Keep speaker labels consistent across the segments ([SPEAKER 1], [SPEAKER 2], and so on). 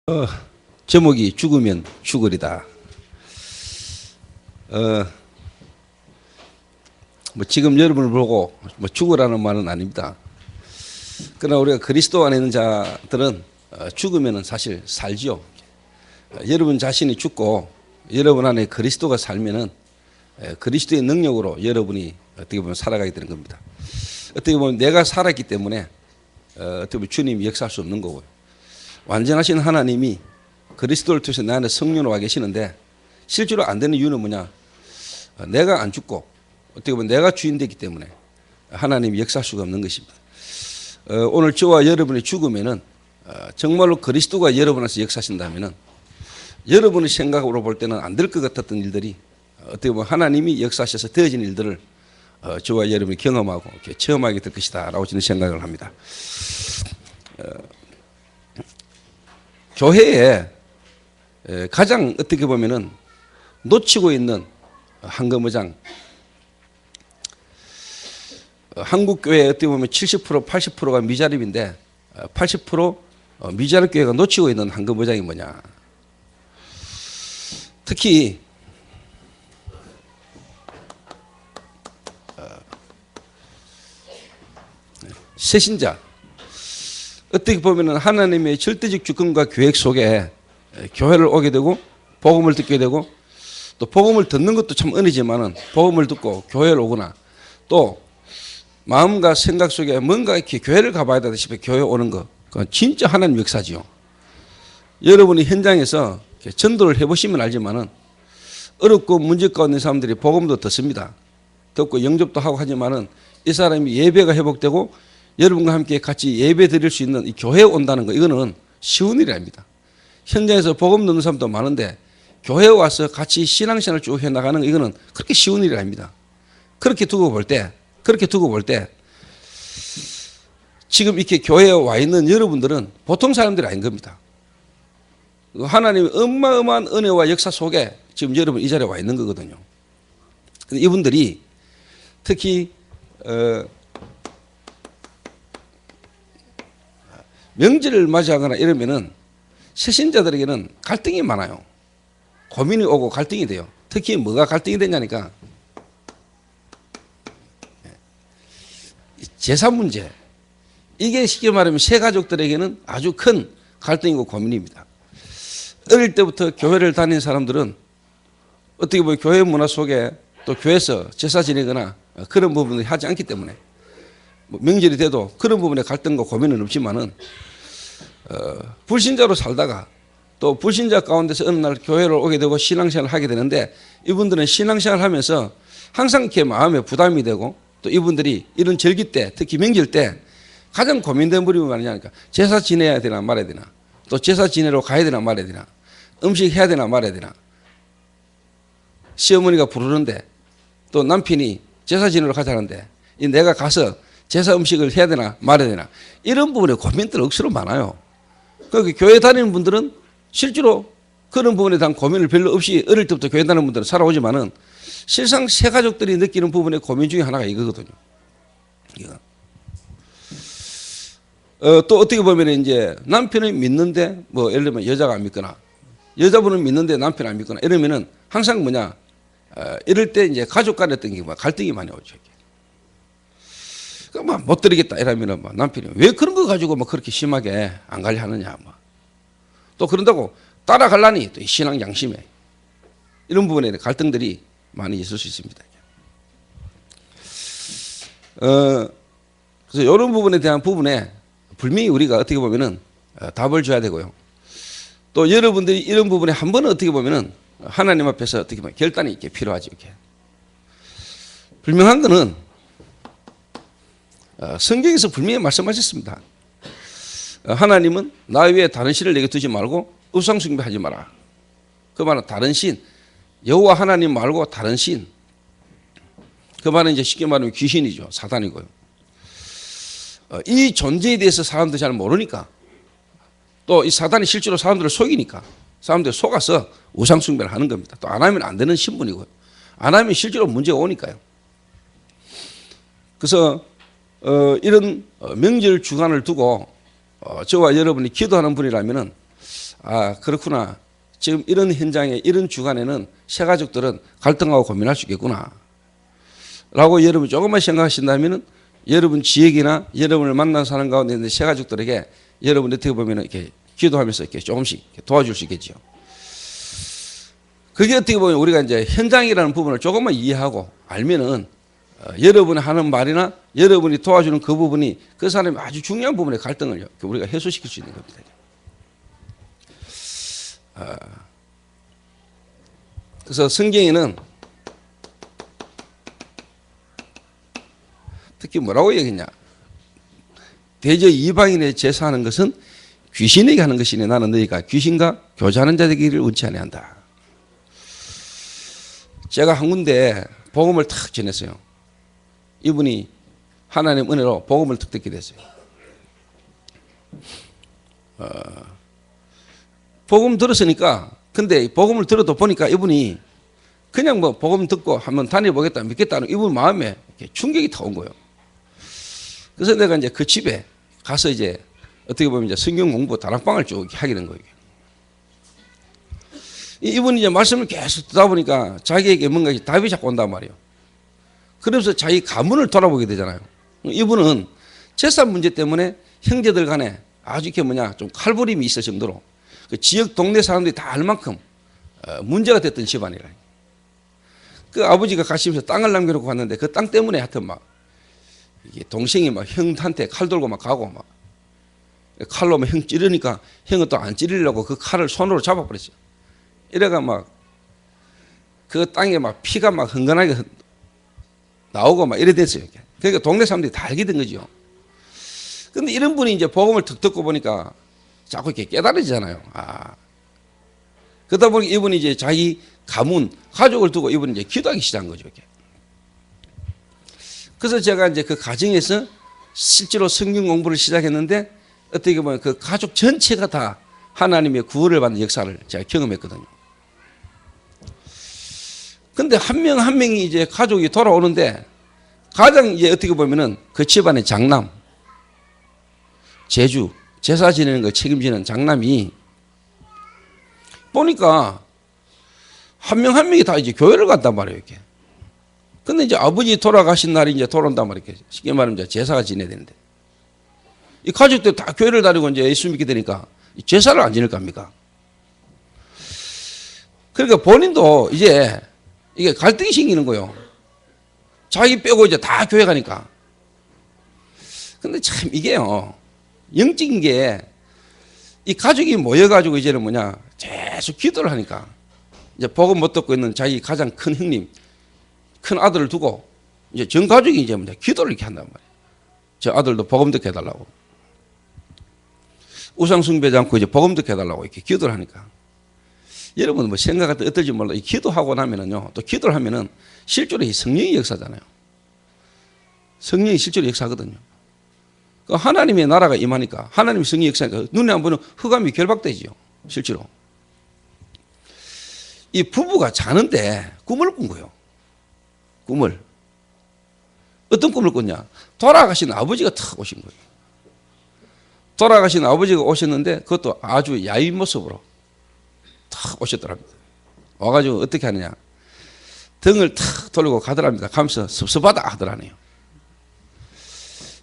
[SPEAKER 1] 어, 제목이 죽으면 죽으리다. 지금 여러분을 보고 죽으라는 말은 아닙니다. 그러나 우리가 그리스도 안에 있는 자들은 죽으면 사실 살지요. 여러분 자신이 죽고 여러분 안에 그리스도가 살면은 그리스도의 능력으로 여러분이 어떻게 보면 살아가게 되는 겁니다. 어떻게 보면 내가 살았기 때문에 어떻게 보면 주님이 역사할 수 없는 거고요. 완전하신 하나님이 그리스도를 통해서 내 안에 성령으로 와 계시는데 실제로 안 되는 이유는 뭐냐? 내가 안 죽고 어떻게 보면 내가 주인 되기 때문에 하나님이 역사할 수가 없는 것입니다. 오늘 저와 여러분이 죽으면은 정말로 그리스도가 여러분 안에서 역사하신다면은 여러분의 생각으로 볼 때는 안 될 것 같았던 일들이 어떻게 보면 하나님이 역사하셔서 되어진 일들을 저와 여러분이 경험하고 체험하게 될 것이다라고 저는 생각을 합니다. 교회에 가장 어떻게 보면은 놓치고 있는 한금의장, 한국 교회 어떻게 보면 70% 80%가 미자립인데 80% 미자립 교회가 놓치고 있는 한금의장이 뭐냐? 특히 새신자, 어떻게 보면 하나님의 절대적 주권과 계획 속에 교회를 오게 되고 복음을 듣게 되고 또 복음을 듣는 것도 참 은혜지만은 복음을 듣고 교회를 오거나 또 마음과 생각 속에 뭔가 이렇게 교회를 가봐야 되다 싶어 교회 오는 거, 그건 진짜 하나님 역사지요. 여러분이 현장에서 전도를 해보시면 알지만은 어렵고 문제 가운데 있는 사람들이 복음도 듣습니다. 듣고 영접도 하고 하지만은 이 사람이 예배가 회복되고 여러분과 함께 같이 예배 드릴 수 있는 이 교회에 온다는 거, 이거는 쉬운 일이 아닙니다. 현장에서 복음 듣는 사람도 많은데 교회에 와서 같이 신앙생활을 쭉 해나가는 거, 이거는 그렇게 쉬운 일이 아닙니다. 그렇게 두고 볼 때 지금 이렇게 교회에 와 있는 여러분들은 보통 사람들이 아닌 겁니다. 하나님의 어마어마한 은혜와 역사 속에 지금 여러분 이 자리에 와 있는 거거든요. 근데 이분들이 특히 명절을 맞이하거나 이러면은 새신자들에게는 갈등이 많아요. 고민이 오고 갈등이 돼요. 특히 뭐가 갈등이 되냐니까 제사 문제. 이게 쉽게 말하면 새 가족들에게는 아주 큰 갈등이고 고민입니다. 어릴 때부터 교회를 다닌 사람들은 어떻게 보면 교회 문화 속에 또 교회에서 제사 지내거나 그런 부분을 하지 않기 때문에 명절이 돼도 그런 부분에 갈등과 고민은 없지만은 불신자로 살다가 또 불신자 가운데서 어느 날 교회를 오게 되고 신앙생활을 하게 되는데 이분들은 신앙생활을 하면서 항상 이렇게 마음에 부담이 되고 또 이분들이 이런 절기 때 특히 명절 때 가장 고민된 부분이 뭐냐니까 제사 지내야 되나 말아야 되나 또 제사 지내러 가야 되나 말아야 되나 음식 해야 되나 말아야 되나 시어머니가 부르는데 또 남편이 제사 지내러 가자는데 내가 가서 제사 음식을 해야 되나 말아야 되나 이런 부분에 고민들 억수로 많아요. 그러니까 교회 다니는 분들은 실제로 그런 부분에 대한 고민을 별로 없이 어릴 때부터 교회 다니는 분들은 살아오지만은 실상 새 가족들이 느끼는 부분의 고민 중에 하나가 이거거든요. 또 어떻게 보면 이제 남편은 믿는데 뭐 예를 들면 여자가 안 믿거나 여자분은 믿는데 남편 안 믿거나 이러면은 항상 뭐냐 이럴 때 이제 가족 간에 어떤 게 갈등이 많이 오죠. 그러니까 못 드리겠다 이러면은 남편이 왜 그런 거 가지고 그렇게 심하게 안 가려 하느냐 또 그런다고 따라가려니 또 신앙 양심에 이런 부분에 갈등들이 많이 있을 수 있습니다. 그래서 이런 부분에 대한 부분에 분명히 우리가 어떻게 보면은 답을 줘야 되고요. 또 여러분들이 이런 부분에 한 번은 어떻게 보면은 하나님 앞에서 어떻게 보면 결단이 이렇게 필요하죠. 이렇게 분명한 거는 성경에서 분명히 말씀하셨습니다. 하나님은 나 외에 다른 신을 내게 두지 말고 우상 숭배하지 마라. 그 말은 다른 신, 여호와 하나님 말고 다른 신. 그 말은 이제 쉽게 말하면 귀신이죠. 사단이고요. 이 존재에 대해서 사람들이 잘 모르니까 또 이 사단이 실제로 사람들을 속이니까 사람들이 속아서 우상 숭배를 하는 겁니다. 또 안 하면 안 되는 신분이고요. 안 하면 실제로 문제가 오니까요. 그래서 이런 명절 주간을 두고 저와 여러분이 기도하는 분이라면은 아, 그렇구나. 지금 이런 현장에 이런 주간에는 새가족들은 갈등하고 고민할 수 있겠구나 라고 여러분 조금만 생각하신다면 여러분 지역이나 여러분을 만난 사람 가운데 있는 새가족들에게 여러분 어떻게 보면 이렇게 기도하면서 이렇게 조금씩 이렇게 도와줄 수 있겠죠. 그게 어떻게 보면 우리가 이제 현장이라는 부분을 조금만 이해하고 알면은 여러분이 하는 말이나 여러분이 도와주는 그 부분이 그 사람이 아주 중요한 부분의 갈등을 우리가 해소시킬 수 있는 겁니다. 그래서 성경에는 특히 뭐라고 얘기했냐. 대저 이방인의 제사하는 것은 귀신에게 하는 것이니 나는 너희가 귀신과 교제하는 자들에게 원치 아니한다. 제가 한 군데 복음을 탁 전했어요. 이분이 하나님 은혜로 복음을 탁 듣게 됐어요. 복음 들었으니까 근데 복음을 들어도 보니까 이분이 그냥 뭐 복음 듣고 한번 다녀보겠다 믿겠다는 이분 마음에 충격이 다 온 거예요. 그래서 내가 이제 그 집에 가서 이제 어떻게 보면 이제 성경 공부 다락방을 쭉 하게 된 거예요. 이분이 이제 말씀을 계속 듣다 보니까 자기에게 뭔가 답이 자꾸 온단 말이에요. 그러면서 자기 가문을 돌아보게 되잖아요. 이분은 재산 문제 때문에 형제들 간에 아주 이렇게 좀 칼부림이 있을 정도로 그 지역 동네 사람들이 다 알 만큼 문제가 됐던 집안이라. 그 아버지가 가시면서 땅을 남겨놓고 갔는데 그 땅 때문에 하여튼 막 이게 동생이 막 형한테 칼 들고 막 가고 막 칼로 막 형 찌르니까 형은 또 안 찌르려고 그 칼을 손으로 잡아버렸어요. 이래가 막 그 땅에 막 피가 막 흥건하게 나오고 막 이래 됐어요. 그러니까 동네 사람들이 다 알게 된 거죠. 근데 이런 분이 이제 복음을 툭 듣고 보니까 자꾸 이렇게 깨달아지잖아요. 그러다 보니 이분이 이제 자기 가문, 가족을 두고 이분이 이제 기도하기 시작한 거죠. 이렇게. 그래서 제가 이제 그 가정에서 실제로 성경 공부를 시작했는데 어떻게 보면 그 가족 전체가 다 하나님의 구원을 받는 역사를 제가 경험했거든요. 근데 한 명 한 명이 이제 가족이 돌아오는데 가장 이제 어떻게 보면은 그 집안의 장남, 제주, 제사 지내는 걸 책임지는 장남이 보니까 한 명 한 명이 다 이제 교회를 간단 말이에요, 이렇게. 근데 이제 아버지 돌아가신 날이 이제 돌아온단 말이에요. 쉽게 말하면 이제 제사가 지내야 되는데. 이 가족들 다 교회를 다니고 이제 예수 믿게 되니까 제사를 안 지낼 겁니까? 그러니까 본인도 이제 이게 갈등이 생기는 거예요. 자기 빼고 이제 다 교회 가니까. 근데 참 이게요. 영적인 게 이 가족이 모여가지고 이제는 계속 기도를 하니까 이제 복음 못 듣고 있는 자기 가장 큰 형님, 큰 아들을 두고 이제 전 가족이 이제 기도를 이렇게 한단 말이에요. 저 아들도 복음 듣게 해달라고. 우상 숭배하지 않고 이제 복음 듣게 해달라고 이렇게 기도를 하니까. 여러분 생각할 때 어떨지 몰라. 이 기도하고 나면은요, 또 기도를 하면은 실제로 이 성령의 역사잖아요. 성령이 실제로 역사하거든요. 하나님의 나라가 임하니까 하나님의 성령의 역사니까 눈에 안 보이는 흑암이 결박되지요. 실제로. 이 부부가 자는데 꿈을 꾼 거예요. 꿈을. 어떤 꿈을 꿨냐. 돌아가신 아버지가 탁 오신 거예요. 돌아가신 아버지가 오셨는데 그것도 아주 야윈 모습으로 탁 오셨더랍니다. 와가지고 어떻게 하느냐. 등을 탁 돌리고 가더랍니다. 가면서 섭섭하다 하더라네요.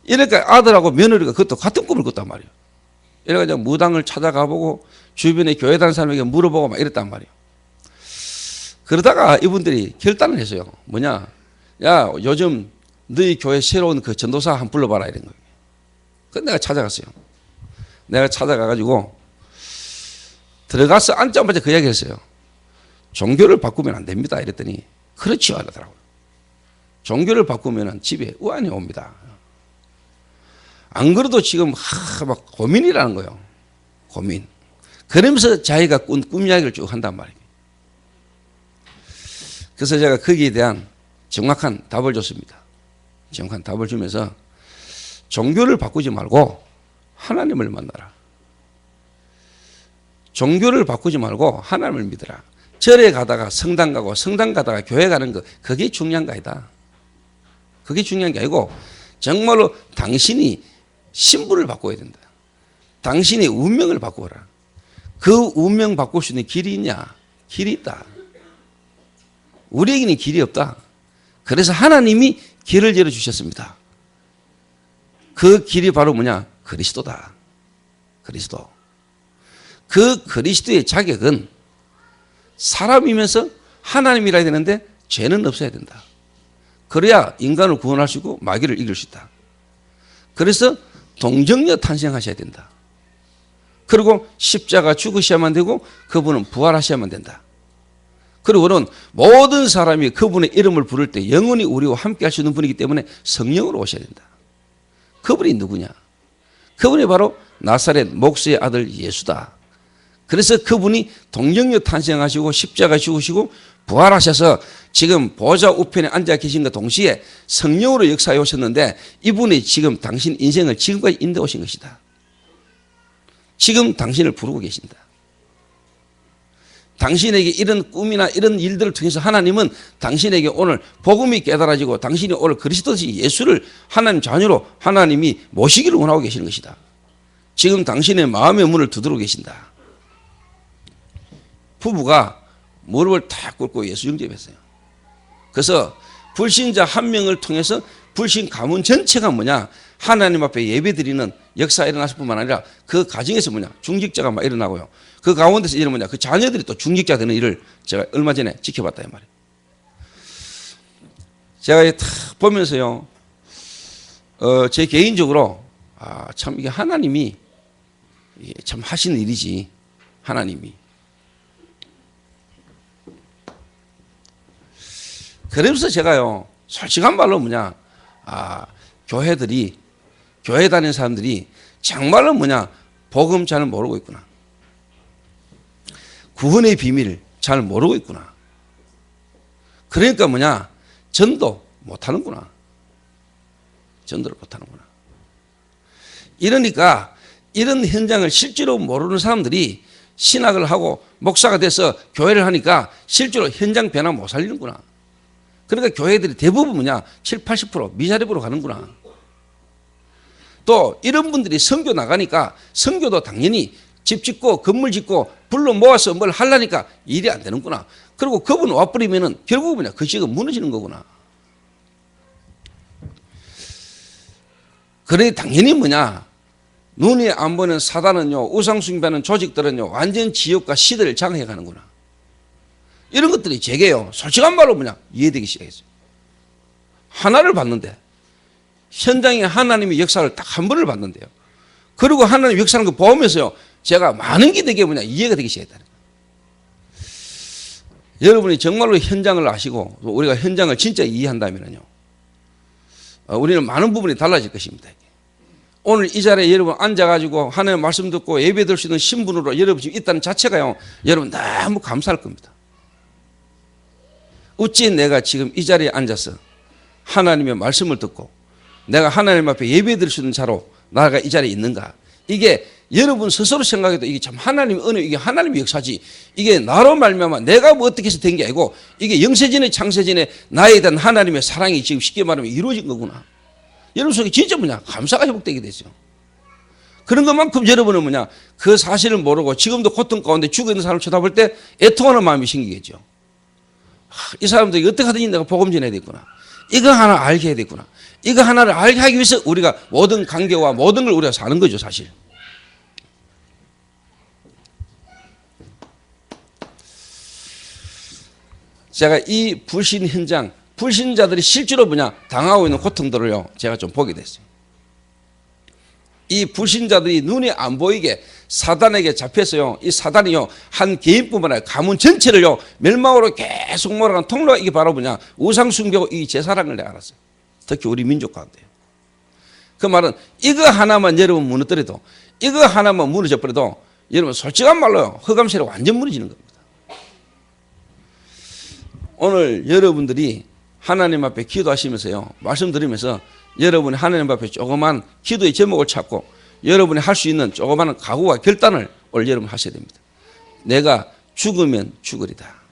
[SPEAKER 1] 이러니까 아들하고 며느리가 그것도 같은 꿈을 꿨단 말이에요. 이래가지고 무당을 찾아가보고 주변에 교회 다니는 사람에게 물어보고 막 이랬단 말이에요. 그러다가 이분들이 결단을 했어요. 뭐냐. 야, 요즘 너희 교회 새로운 그 전도사 한번 불러봐라 이런 거예요. 그래서 내가 찾아갔어요. 내가 찾아가가지고 들어가서 앉자마자 그 이야기 했어요. 종교를 바꾸면 안 됩니다. 이랬더니 그렇지요. 하더라고요. 종교를 바꾸면 집에 우환이 옵니다. 안 그래도 지금 막 고민이라는 거예요. 고민. 그러면서 자기가 꾼 꿈 이야기를 쭉 한단 말이에요. 그래서 제가 거기에 대한 정확한 답을 줬습니다. 정확한 답을 주면서 종교를 바꾸지 말고 하나님을 만나라. 종교를 바꾸지 말고 하나님을 믿어라. 절에 가다가 성당 가고 성당 가다가 교회 가는 거 그게 중요한 거 아니다. 그게 중요한 게 아니고 정말로 당신이 신분을 바꿔야 된다. 당신의 운명을 바꾸어라. 그 운명 바꿀 수 있는 길이 있냐? 길이 있다. 우리에게는 길이 없다. 그래서 하나님이 길을 열어주셨습니다. 그 길이 바로 뭐냐? 그리스도다. 그리스도. 그 그리스도의 자격은 사람이면서 하나님이라 해야 되는데 죄는 없어야 된다. 그래야 인간을 구원할 수 있고 마귀를 이길 수 있다. 그래서 동정녀 탄생하셔야 된다. 그리고 십자가 죽으셔야만 되고 그분은 부활하셔야만 된다. 그리고는 모든 사람이 그분의 이름을 부를 때 영원히 우리와 함께 할 수 있는 분이기 때문에 성령으로 오셔야 된다. 그분이 누구냐? 그분이 바로 나사렛 목수의 아들 예수다. 그래서 그분이 동정녀 탄생하시고 십자가 죽으시고 부활하셔서 지금 보좌 우편에 앉아 계신과 동시에 성령으로 역사해 오셨는데 이분이 지금 당신 인생을 지금까지 인도해 오신 것이다. 지금 당신을 부르고 계신다. 당신에게 이런 꿈이나 이런 일들을 통해서 하나님은 당신에게 오늘 복음이 깨달아지고 당신이 오늘 그리스도시 예수를 하나님 자녀로 하나님이 모시기를 원하고 계시는 것이다. 지금 당신의 마음의 문을 두드리고 계신다. 부부가 무릎을 탁 꿇고 예수 영접했어요. 그래서 불신자 한 명을 통해서 불신 가문 전체가 뭐냐? 하나님 앞에 예배드리는 역사가 일어났을 뿐만 아니라 그 가정에서 뭐냐? 중직자가 막 일어나고요. 그 가운데서 이런 뭐냐? 그 자녀들이 또 중직자 되는 일을 제가 얼마 전에 지켜봤다 이 말이에요. 제가 탁 보면서요, 제 개인적으로 참 이게 하나님이 참 하시는 일이지. 하나님이. 그러면서 제가요, 솔직한 말로 뭐냐, 교회 다니는 사람들이 정말로 뭐냐, 복음 잘 모르고 있구나. 구원의 비밀 잘 모르고 있구나. 그러니까 뭐냐, 전도 못하는구나. 전도를 못하는구나. 이러니까 이런 현장을 실제로 모르는 사람들이 신학을 하고 목사가 돼서 교회를 하니까 실제로 현장 변화 못 살리는구나. 그러니까 교회들이 대부분 뭐냐? 7, 80% 미자립으로 가는구나. 또 이런 분들이 선교 나가니까 선교도 당연히 집 짓고 건물 짓고 불러 모아서 뭘 하려니까 일이 안 되는구나. 그리고 그분 와버리면은 결국 뭐냐? 그 지금 무너지는 거구나. 그래 당연히 뭐냐? 눈에 안 보는 사단은요, 우상숭배하는 조직들은요, 완전 지역과 시대를 장악해 가는구나. 이런 것들이 제게요, 솔직한 말로 뭐냐, 이해되기 시작했어요. 하나를 봤는데, 현장에 하나님의 역사를 딱 한 번을 봤는데요. 그리고 하나님 역사하는 거 보면서요, 제가 많은 게 되게 뭐냐, 이해가 되기 시작했다. 여러분이 정말로 현장을 아시고, 우리가 현장을 진짜 이해한다면요, 우리는 많은 부분이 달라질 것입니다. 오늘 이 자리에 여러분 앉아가지고 하나님의 말씀 듣고 예배 드릴 수 있는 신분으로 여러분 지금 있다는 자체가요, 여러분 너무 감사할 겁니다. 어찌 내가 지금 이 자리에 앉아서 하나님의 말씀을 듣고 내가 하나님 앞에 예배 드릴 수 있는 자로 나가 이 자리에 있는가? 이게 여러분 스스로 생각해도 이게 참 하나님의 은혜, 이게 하나님의 역사지. 이게 나로 말미암아 내가 뭐 어떻게 해서 된 게 아니고 이게 영세전에 창세전에 나에 대한 하나님의 사랑이 지금 쉽게 말하면 이루어진 거구나. 여러분 속에 진짜 뭐냐? 감사가 회복되게 되죠. 그런 것만큼 여러분은 뭐냐? 그 사실을 모르고 지금도 고통 가운데 죽어 있는 사람을 쳐다볼 때 애통하는 마음이 생기겠죠. 이 사람들이 어떻게 하든지 내가 복음 전해야 되겠구나. 이거 하나 알게 해야 되겠구나. 이거 하나를 알게 하기 위해서 우리가 모든 관계와 모든 걸 우리가 사는 거죠, 사실. 제가 이 불신 현장, 불신자들이 실제로 뭐냐, 당하고 있는 고통들을요, 제가 좀 보게 됐어요. 이 불신자들이 눈에 안 보이게 사단에게 잡혀서요, 이 사단이요, 한 개인뿐만 아니라 가문 전체를요, 멸망으로 계속 몰아가는 통로가 이게 바로 뭐냐, 우상숭배고 이 제사라는 걸 내가 알았어요. 특히 우리 민족 가운데요. 그 말은 이거 하나만 여러분 무너뜨려도, 이거 하나만 무너져 버려도 여러분 솔직한 말로요, 허감세례 완전 무너지는 겁니다. 오늘 여러분들이 하나님 앞에 기도하시면서요, 말씀 드리면서 여러분이 하나님 앞에 조그만 기도의 제목을 찾고 여러분이 할 수 있는 조그마한 각오와 결단을 오늘 여러분 하셔야 됩니다. 내가 죽으면 죽으리다.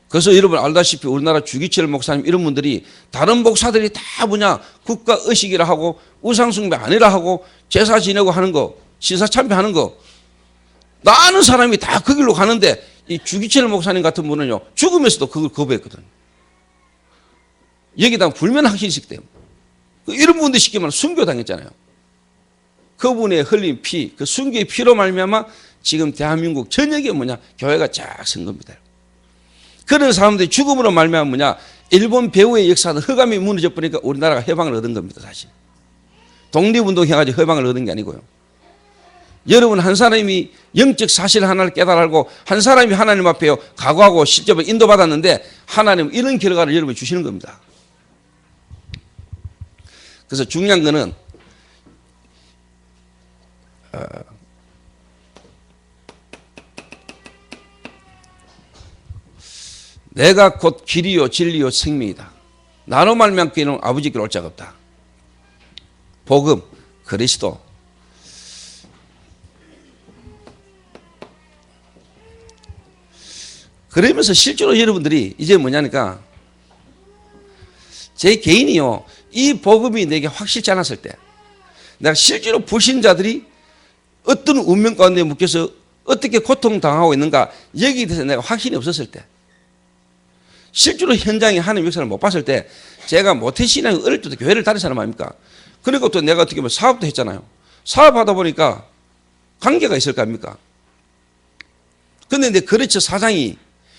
[SPEAKER 1] 그래서 여러분 알다시피 우리나라 주기철 목사님 이런 분들이 다른 목사들이 다 뭐냐, 국가 의식이라 하고 우상숭배 아니라 하고 제사 지내고 하는 거 신사참배하는 거. 나 아는 사람이 다 그 길로 가는데 이 주기철 목사님 같은 분은요 죽으면서도 그걸 거부했거든요. 여기다 불면학신식 때문에 이런 분들 시키면 순교당했잖아요. 그분의 흘린 피, 그 순교의 피로 말미암아 지금 대한민국 전역에 뭐냐 교회가 쫙 선 겁니다. 그런 사람들이 죽음으로 말미암아 뭐냐 일본 배후의 역사는 흑암이 무너져 버리니까 우리나라가 해방을 얻은 겁니다. 사실 독립운동 해가지고 해방을 얻은 게 아니고요. 여러분 한 사람이 영적 사실 하나를 깨달고 한 사람이 하나님 앞에 각오하고 실제로 인도받았는데 하나님은 이런 결과를 여러분이 주시는 겁니다. 그래서 중요한 거는 내가 곧 길이요 진리요 생명이다. 나로 말미암기는 아버지께로 올 자가 없다. 복음, 그리스도. 그러면서 실제로 여러분들이 이제 뭐냐니까 제 개인이요 이 복음이 내게 확실치 않았을 때 내가 실제로 불신자들이 어떤 운명 가운데 묶여서 어떻게 고통당하고 있는가 여기에 대해서 내가 확신이 없었을 때 실제로 현장에 하나님 역사를 못 봤을 때 제가 모태신앙이 어릴 때부터 교회를 다닌 사람 아닙니까? 그리고 또 내가 어떻게 보면 사업도 했잖아요. 사업하다 보니까 관계가 있을 거 아닙니까? 근데 내 거래처 사장이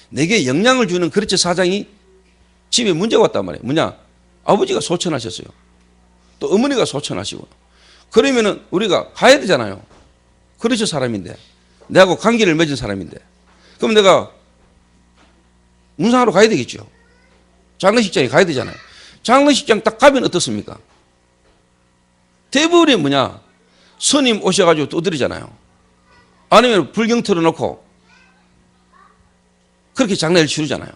[SPEAKER 1] 내게 영향을 주는 거래처 사장이 집에 문제가 왔단 말이에요. 뭐냐? 아버지가 소천하셨어요. 또 어머니가 소천하시고. 그러면은 우리가 가야 되잖아요. 거래처 사람인데. 내하고 관계를 맺은 사람인데. 그럼 내가 문상하러 가야 되겠죠. 장례식장에 가야 되잖아요. 장례식장 딱 가면 어떻습니까? 대부분이 뭐냐? 스님 오셔가지고 두드리잖아요. 아니면 불경 틀어놓고 그렇게 장례를 치르잖아요.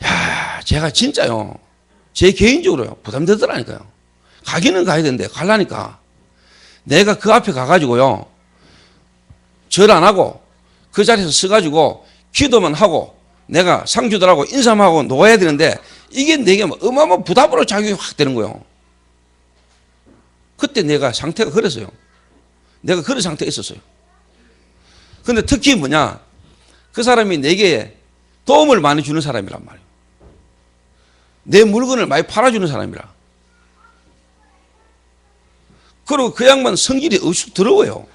[SPEAKER 1] 야, 제가 진짜요. 제 개인적으로요. 부담되더라니까요. 가기는 가야 되는데 가려니까 내가 그 앞에 가가지고요. 절 안 하고 그 자리에서 서가지고 기도만 하고 내가 상주들하고 인사만 하고 놓아야 되는데 이게 내게 어마어마한 부담으로 작용이 확 되는 거예요. 그때 내가 상태가 그랬어요. 내가 그런 상태에 있었어요. 근데 특히 뭐냐 그 사람이 내게 도움을 많이 주는 사람이란 말이에요. 내 물건을 많이 팔아주는 사람이라. 그리고 그 양반 성질이 어수 더러워요.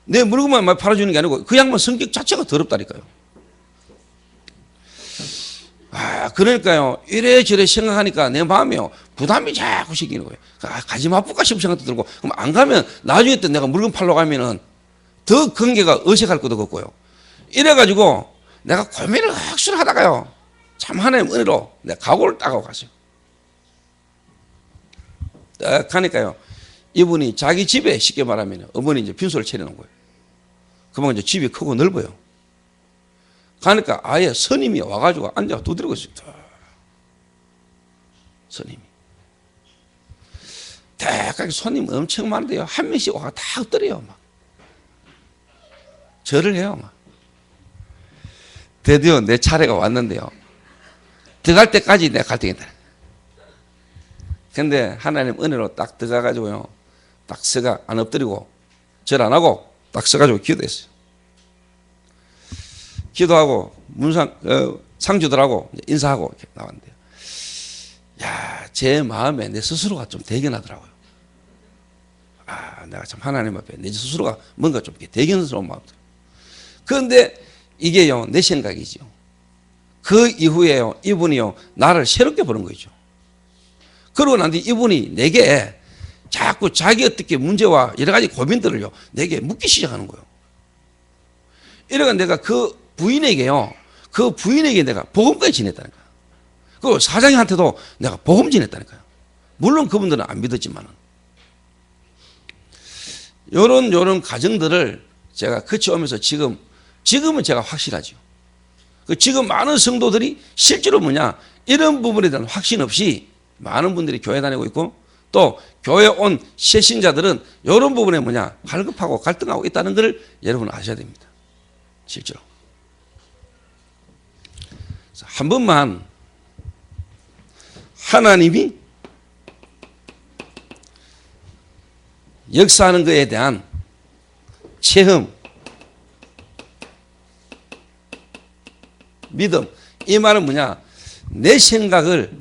[SPEAKER 1] 내 물건만 많이 팔아주는 게 아니고 그 양반 성격 자체가 더럽다니까요. 그러니까요 이래저래 생각하니까 내 마음에요 부담이 자꾸 생기는 거예요. 가지 마볼까 싶은 생각도 들고 그럼 안 가면 나중에 또 내가 물건 팔러 가면은 더 관계가 어색할 것도 같고요. 이래가지고 내가 고민을 확실히 하다가요 참 하나님 은혜로 내가 각오를 따고 갔어요. 딱 가니까요 이분이 자기 집에 쉽게 말하면 어머니 이제 빈소를 차려놓은 거예요. 그만 이제 집이 크고 넓어요. 가니까 아예 스님이 와가지고 앉아 두드리고 있어요. 스님이. 대까지 손님 엄청 많은데요. 한 명씩 와가 다 엎드려요. 막. 절을 해요. 막. 드디어 내 차례가 왔는데요. 들어갈 때까지 내가 갈등했다. 근데 하나님 은혜로 딱 들어가가지고요. 딱 서가 안 엎드리고 절 안 하고 딱 서가지고 기도했어요. 기도하고 상주들하고 인사하고 이렇게 나왔는데요. 야, 제 마음에 내 스스로가 좀 대견하더라고요. 내가 참 하나님 앞에 내 스스로가 뭔가 좀 대견스러운 마음들. 그런데 이게요, 내 생각이죠. 그 이후에요, 이분이요, 나를 새롭게 보는 거죠. 그러고 난 뒤 이분이 내게 자꾸 자기 어떻게 문제와 여러 가지 고민들을요, 내게 묻기 시작하는 거예요. 이래가 내가 그 부인에게 내가 복음까지 전했다니까요. 그 사장님한테도 내가 복음 전했다니까요. 물론 그분들은 안 믿었지만은. 요런 가정들을 제가 거쳐오면서 지금은 제가 확실하죠. 지금 많은 성도들이 실제로 뭐냐, 이런 부분에 대한 확신 없이 많은 분들이 교회 다니고 있고 또 교회 온 새신자들은 이런 부분에 뭐냐, 갈급하고 갈등하고 있다는 것을 여러분은 아셔야 됩니다. 실제로. 한 번만 하나님이 역사하는 것에 대한 체험, 믿음. 이 말은 뭐냐? 내 생각을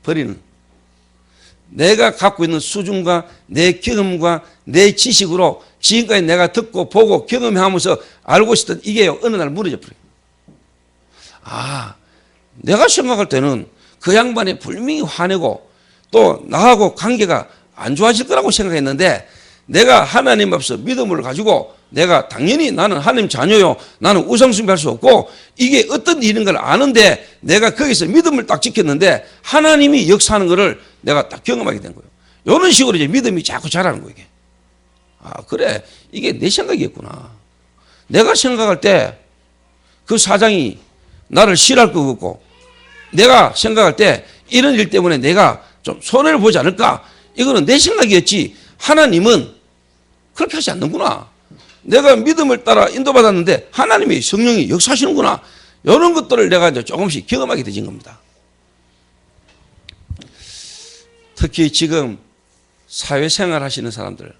[SPEAKER 1] 버리는, 내가 갖고 있는 수준과 내 경험과 내 지식으로 지금까지 내가 듣고 보고 경험하면서 알고 있었던 이게 어느 날 무너져 버려요. 아, 내가 생각할 때는 그 양반이 분명히 화내고 또 나하고 관계가 안 좋아질 거라고 생각했는데, 내가 하나님 앞에서 믿음을 가지고 내가 당연히 나는 하나님 자녀요, 나는 우상숭배할 수 없고 이게 어떤 일인 걸 아는데, 내가 거기서 믿음을 딱 지켰는데 하나님이 역사하는 것을 내가 딱 경험하게 된 거예요. 이런 식으로 이제 믿음이 자꾸 자라는 거예요. 이게. 아, 그래, 이게 내 생각이었구나. 내가 생각할 때 그 사장이 나를 싫어할 것 같고, 내가 생각할 때 이런 일 때문에 내가 좀 손해를 보지 않을까, 이거는 내 생각이었지 하나님은 그렇게 하지 않는구나. 내가 믿음을 따라 인도받았는데 하나님의 성령이 역사하시는구나. 이런 것들을 내가 이제 조금씩 경험하게 되진 겁니다. 특히 지금 사회생활 하시는 사람들,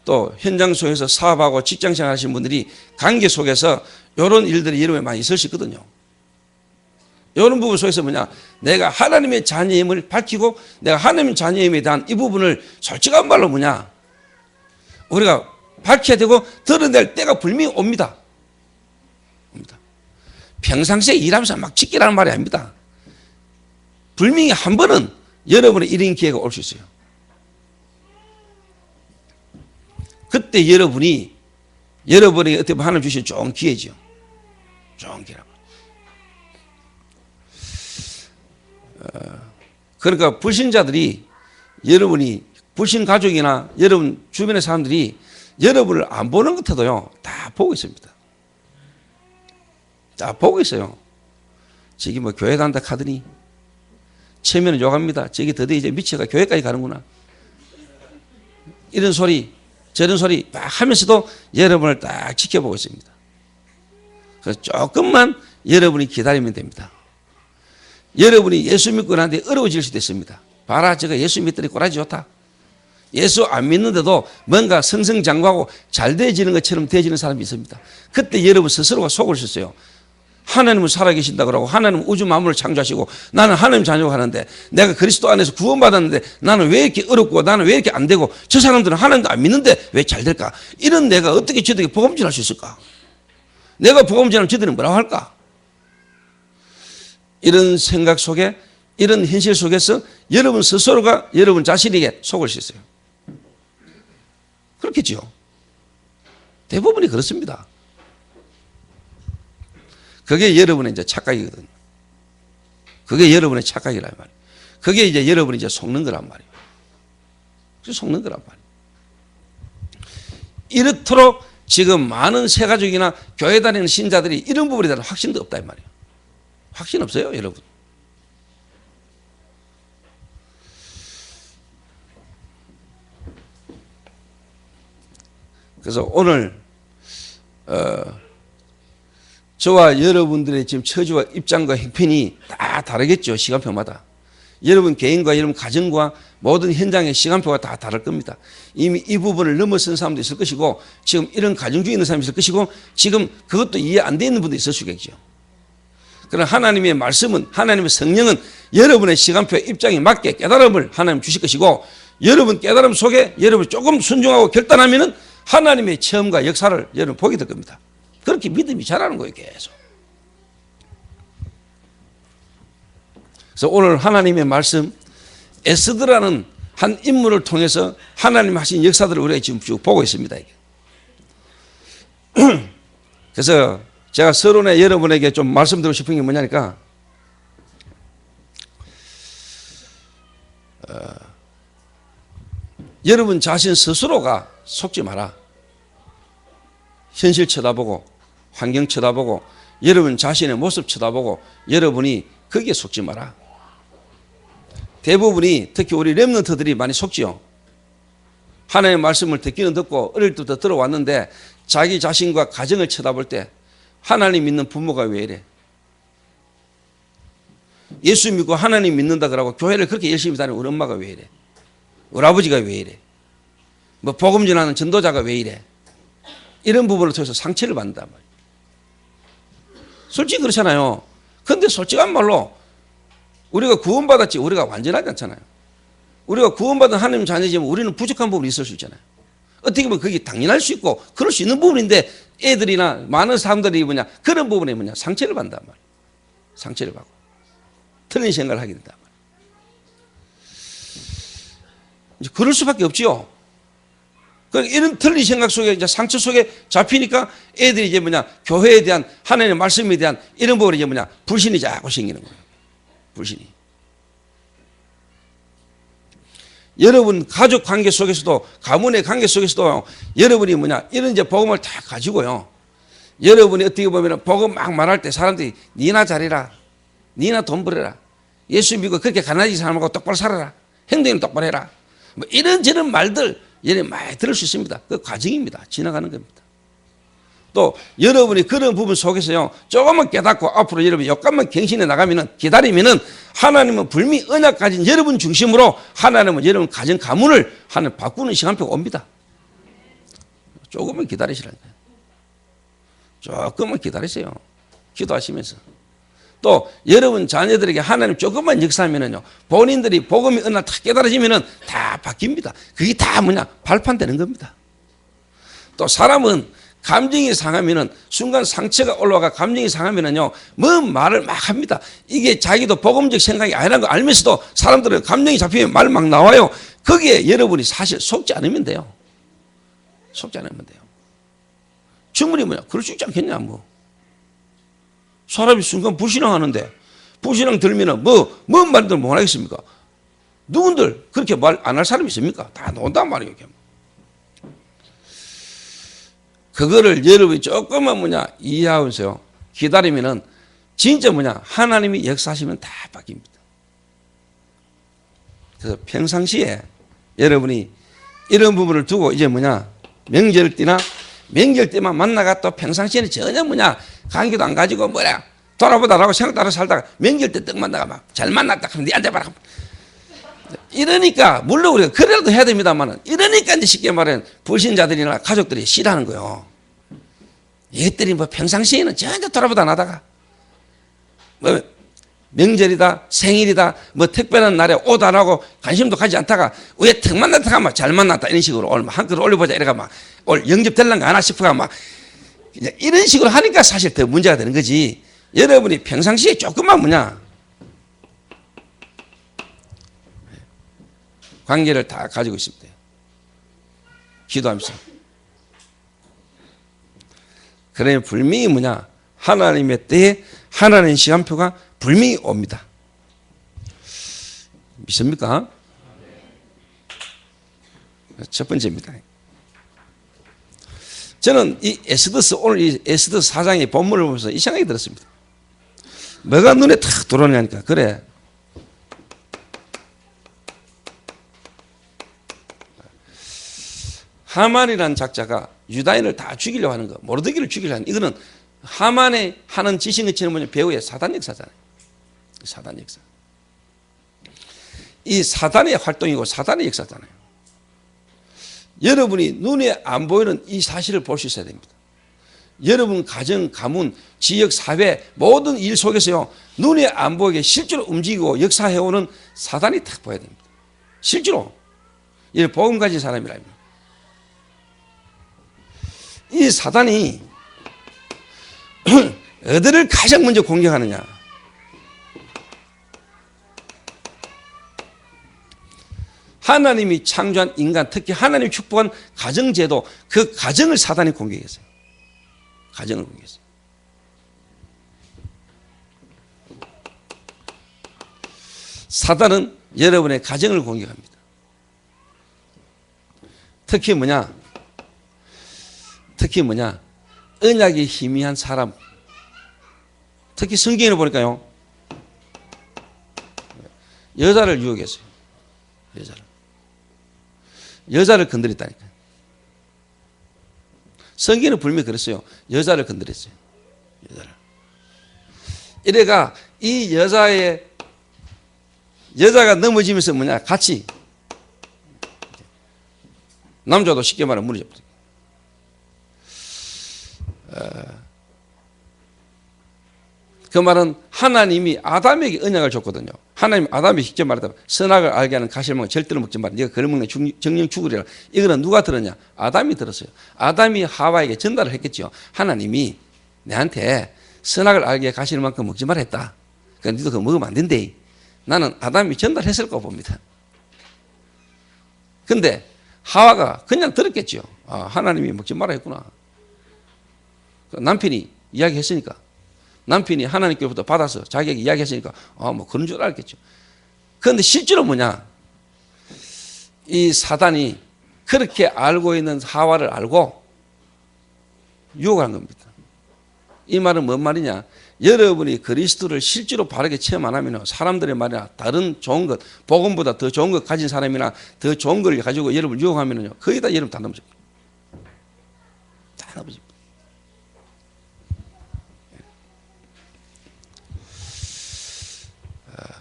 [SPEAKER 1] 또 현장 속에서 사업하고 직장생활 하시는 분들이 관계 속에서 이런 일들이 여러분에 많이 있을 수 있거든요. 이런 부분 속에서 뭐냐, 내가 하나님의 자녀임을 밝히고 내가 하나님의 자녀임에 대한 이 부분을 솔직한 말로 뭐냐, 우리가 밝혀야 되고 드러낼 때가 분명히 옵니다. 평상시에 일하면서 막 지키라는 말이 아닙니다. 분명히 한 번은 여러분의 이런 기회가 올 수 있어요. 그때 여러분이 어떻게 보면 하나님 주신 좋은 기회죠. 좋은 기회라고. 그러니까 불신자들이, 여러분이 불신 가족이나 여러분 주변의 사람들이 여러분을 안 보는 것 같아도요, 다 보고 있습니다. 다 보고 있어요. 저기 뭐 교회 간다 카더니 체면은 욕합니다. 저기 드디어 이제 미쳐가 교회까지 가는구나. 이런 소리, 저런 소리 막 하면서도 여러분을 딱 지켜보고 있습니다. 그래서 조금만 여러분이 기다리면 됩니다. 여러분이 예수 믿고 나한테 어려워질 수도 있습니다. 봐라, 저거 예수 믿더니 꼬라지 좋다. 예수 안 믿는데도 뭔가 승승장구하고 잘 되어지는 것처럼 되어지는 사람이 있습니다. 그때 여러분 스스로가 속을 썼어요. 하나님은 살아계신다 그러고 하나님은 우주 만물을 창조하시고 나는 하나님 자녀가 하는데, 내가 그리스도 안에서 구원받았는데 나는 왜 이렇게 어렵고 나는 왜 이렇게 안 되고 저 사람들은 하나님도 안 믿는데 왜 잘 될까? 이런 내가 어떻게 저들에게 복음전할 수 있을까? 내가 복음전하면 저들은 뭐라고 할까? 이런 생각 속에, 이런 현실 속에서 여러분 스스로가 여러분 자신에게 속을 수 있어요. 그렇겠죠. 대부분이 그렇습니다. 그게 여러분의 이제 착각이거든요. 그게 여러분의 착각이란 말이에요. 그게 이제 여러분이 이제 속는 거란 말이에요. 속는 거란 말이에요. 이렇도록 지금 많은 새가족이나 교회 다니는 신자들이 이런 부분에 대한 확신도 없다 이 말이에요. 확신 없어요, 여러분. 그래서 오늘 저와 여러분들의 지금 처지와 입장과 형편이 다 다르겠죠. 시간표마다. 여러분 개인과 여러분 가정과 모든 현장의 시간표가 다 다를 겁니다. 이미 이 부분을 넘어선 사람도 있을 것이고, 지금 이런 가정 중에 있는 사람이 있을 것이고, 지금 그것도 이해 안 되는 분도 있을 수 있겠죠. 그러나 하나님의 말씀은, 하나님의 성령은 여러분의 시간표 입장에 맞게 깨달음을 하나님 주실 것이고, 여러분 깨달음 속에 여러분 조금 순종하고 결단하면은 하나님의 체험과 역사를 여러분 보게 될 겁니다. 그렇게 믿음이 자라는 거예요, 계속. 그래서 오늘 하나님의 말씀, 에스더라는 한 인물을 통해서 하나님 하신 역사들을 우리가 지금 쭉 보고 있습니다. 그래서 제가 서론에 여러분에게 좀 말씀드리고 싶은 게 뭐냐니까, 여러분 자신 스스로가 속지 마라. 현실 쳐다보고 환경 쳐다보고 여러분 자신의 모습 쳐다보고 여러분이 거기에 속지 마라. 대부분이 특히 우리 렘넌트들이 많이 속지요. 하나님의 말씀을 듣기는 듣고 어릴 때부터 들어왔는데 자기 자신과 가정을 쳐다볼 때 하나님 믿는 부모가 왜 이래? 예수 믿고 하나님 믿는다 그러고 교회를 그렇게 열심히 다니는 우리 엄마가 왜 이래? 우리 아버지가 왜 이래? 뭐 복음 전하는 전도자가 왜 이래? 이런 부분을 통해서 상처를 받는단 말이에요. 솔직히 그렇잖아요. 근데 솔직한 말로 우리가 구원받았지 우리가 완전하지 않잖아요. 우리가 구원받은 하나님 자녀지만 우리는 부족한 부분이 있을 수 있잖아요. 어떻게 보면 그게 당연할 수 있고 그럴 수 있는 부분인데 애들이나 많은 사람들이 뭐냐 그런 부분에 뭐냐 상처를 받는단 말이에요. 상처를 받고 틀린 생각을 하게 된단 말이에요. 이제 그럴 수밖에 없지요. 그러니까 이런 틀린 생각 속에 이제 상처 속에 잡히니까 애들이 이제 뭐냐 교회에 대한 하나님의 말씀에 대한 이런 부분이 이제 뭐냐 불신이 자꾸 생기는 거예요. 불신이. 여러분 가족 관계 속에서도 가문의 관계 속에서도 여러분이 뭐냐 이런 이제 복음을 다 가지고요. 여러분이 어떻게 보면 복음 막 말할 때 사람들이 니나 잘해라, 니나 돈 벌어라, 예수 믿고 그렇게 가난하게 살고 똑바로 살아라, 행동은 똑바로 해라. 뭐 이런저런 말들 얘네 많이 들을 수 있습니다. 그 과정입니다. 지나가는 겁니다. 또 여러분이 그런 부분 속에서요 조금만 깨닫고 앞으로 여러분이 역감만 갱신해 나가면은 기다리면은 하나님은 불미 언약 가진 여러분 중심으로 하나님은 여러분 가정 가문을 하나님 바꾸는 시간표가 옵니다. 조금만 기다리시라니까요. 조금만 기다리세요. 기도하시면서. 또 여러분 자녀들에게 하나님 조금만 역사하면은요 본인들이 복음이 어느 날 다 깨달아지면은 다 바뀝니다. 그게 다 뭐냐 발판되는 겁니다. 또 사람은 감정이 상하면은 순간 상처가 올라가 감정이 상하면은요 뭐 말을 막 합니다. 이게 자기도 복음적 생각이 아니라는 걸 알면서도 사람들은 감정이 잡히면 말 막 나와요. 거기에 여러분이 사실 속지 않으면 돼요. 속지 않으면 돼요. 충분히 뭐냐 그럴 수 있지 않겠냐 뭐. 사람이 순간 불신앙하는데 불신앙 들면은 뭔 말들 못 하겠습니까? 누군들 그렇게 말 안 할 사람이 있습니까? 다 논단 말이에요. 그거를 여러분이 조금만 뭐냐 이해하면서요 기다리면은 진짜 뭐냐 하나님이 역사하시면 다 바뀝니다. 그래서 평상시에 여러분이 이런 부분을 두고 이제 뭐냐 명절 때만 만나가 또 평상시에는 전혀 뭐냐 관계도 안 가지고 뭐야 돌아보다라고 생각 따라 살다가 명절 때 딱 만나가 막 잘 만났다 하면 니한테 봐라. 이러니까 물론 우리가 그래도 해야 됩니다만은 이러니까 이제 쉽게 말하면 불신자들이나 가족들이 싫어하는 거예요. 얘들이 뭐 평상시에는 전혀 돌아보다 안 하다가 뭐 명절이다 생일이다 뭐 특별한 날에 옷 안 하고 관심도 가지 않다가 왜 턱 만났다 하면 잘 만났다 이런 식으로 오늘 한 그릇 올려보자 이래가 막 오늘 영접될란가 하나 싶어가 막 이런 식으로 하니까 사실 더 문제가 되는 거지. 여러분이 평상시에 조금만 뭐냐 관계를 다 가지고 있으면 돼요. 기도하면서. 그러면 분명히 뭐냐 하나님의 때에 하나님의 시간표가 분명히 옵니다. 믿습니까? 첫 번째입니다. 저는 이 에스더스 오늘 이 에스더스 4장의 본문을 보면서 이 생각이 들었습니다. 뭐가 눈에 탁 들어오냐니까 그래 하만이라는 작자가 유다인을 다 죽이려고 하는 거 모르드기를 죽이려고 하는 이거는 하만의 하는 짓인 것처럼 뭐냐 배후의 사단 역사잖아요. 사단 역사. 이 사단의 활동이고 사단의 역사잖아요. 여러분이 눈에 안 보이는 이 사실을 볼 수 있어야 됩니다. 여러분 가정, 가문, 지역, 사회 모든 일 속에서요 눈에 안 보이게 실제로 움직이고 역사해오는 사단이 딱 보여야 됩니다. 실제로 이 복음 가진 사람이랍니다. 이 사단이 어디를 가장 먼저 공격하느냐? 하나님이 창조한 인간, 특히 하나님이 축복한 가정제도, 그 가정을 사단이 공격했어요. 가정을 공격했어요. 사단은 여러분의 가정을 공격합니다. 특히 뭐냐? 언약이 희미한 사람. 특히 성경을 보니까요. 여자를 유혹했어요. 여자를 건드렸다니까요. 성경은 분명히 그랬어요. 여자를 건드렸어요. 여자를. 이래가 이 여자가 넘어지면서 뭐냐 같이 남자도 쉽게 말하면 무너져 버려요. 그 말은 하나님이 아담에게 언약을 줬거든요. 하나님 아담이 직접 말하다 선악을 알게 하는 가시를 절대로 먹지 마라. 네가 그걸 먹는 정령 죽으리라. 이거는 누가 들었냐? 아담이 들었어요. 아담이 하와에게 전달을 했겠죠. 하나님이 내한테 선악을 알게 가시는 만큼 먹지 말라 했다. 그러니까 너도 그거 먹으면 안 된대. 나는 아담이 전달했을 거 봅니다. 근데 하와가 그냥 들었겠죠. 아, 하나님이 먹지 마라 했구나. 남편이 이야기했으니까, 남편이 하나님께로부터 받아서 자기에게 이야기했으니까 뭐 그런 줄 알겠죠. 그런데 실제로 뭐냐, 이 사단이 그렇게 알고 있는 하와를 알고 유혹한 겁니다. 이 말은 뭔 말이냐, 여러분이 그리스도를 실제로 바르게 체험 안 하면 사람들의 말이나 다른 좋은 것, 복음보다 더 좋은 것 가진 사람이나 더 좋은 걸 가지고 여러분을 유혹하면요, 거의 다 여러분 다 넘어집니다. 다 넘어집니다.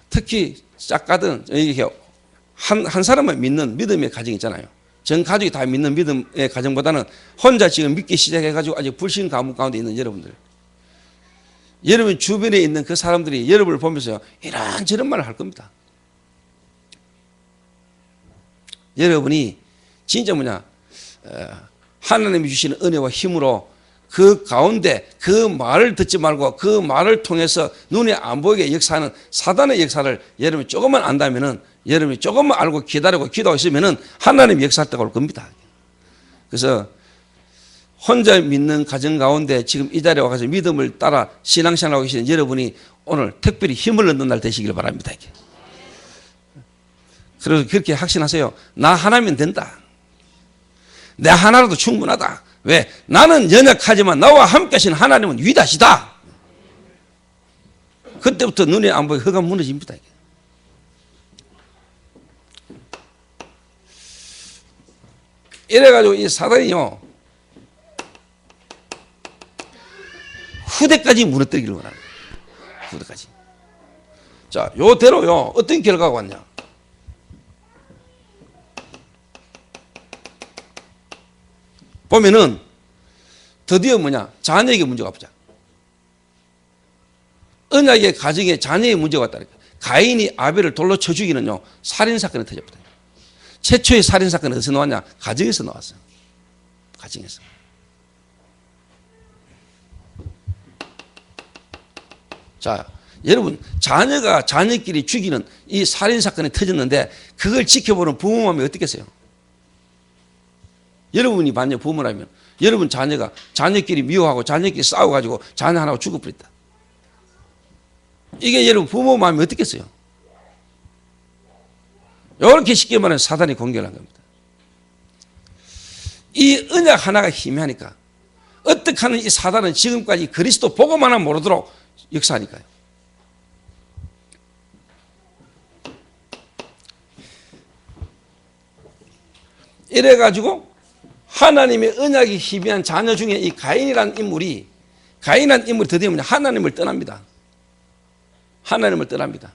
[SPEAKER 1] 특히 작가든 이렇게 한 사람만 믿는 믿음의 가정이 있잖아요. 전 가족이 다 믿는 믿음의 가정보다는 혼자 지금 믿기 시작해가지고 아직 불신 가문 가운데 있는 여러분들, 여러분 주변에 있는 그 사람들이 여러분을 보면서 이런저런 말을 할 겁니다. 여러분이 진짜 뭐냐, 하나님이 주시는 은혜와 힘으로 그 가운데 그 말을 듣지 말고 그 말을 통해서 눈에 안 보이게 역사하는 사단의 역사를 여러분이 조금만 안다면은, 여러분이 조금만 알고 기다리고 기도하고 있으면은 하나님 역사할 때가 올 겁니다. 그래서 혼자 믿는 가정 가운데 지금 이 자리에 와서 믿음을 따라 신앙생활하고 계시는 여러분이 오늘 특별히 힘을 얻는 날 되시길 바랍니다. 그래서 그렇게 확신하세요. 나 하나면 된다. 내 하나라도 충분하다. 왜? 나는 연약하지만 나와 함께 하시는 하나님은 위대하시다. 그때부터 눈에 안 보이게 혀가 무너집니다. 이래가지고 이 사단이요, 후대까지 무너뜨리기를 원하는 거예요. 후대까지. 자, 요대로요, 어떤 결과가 왔냐. 보면은 드디어 뭐냐, 자녀에게 문제가 없자. 언약의 가정에 자녀의 문제가 왔다니까. 가인이 아벨을 돌로 쳐 죽이는요, 살인사건이 터졌거든요. 최초의 살인사건은 어디서 나왔냐? 가정에서 나왔어요. 가정에서. 자, 여러분, 자녀가 자녀끼리 죽이는 이 살인사건이 터졌는데 그걸 지켜보는 부모 마음이 어떻겠어요? 여러분이 만약 부모라면 여러분 자녀가 자녀끼리 미워하고 자녀끼리 싸워가지고 자녀 하나가 죽어버렸다. 이게 여러분 부모 마음이 어떻겠어요? 이렇게 쉽게 말하면 사단이 공격을 한 겁니다. 이 언약 하나가 희미하니까 어떻게 하는 이 사단은 지금까지 그리스도 복음 하나 모르도록 역사하니까요. 이래가지고 하나님의 언약이 희미한 자녀 중에 이 가인이라는 인물이 드디어 뭐냐, 하나님을 떠납니다. 하나님을 떠납니다.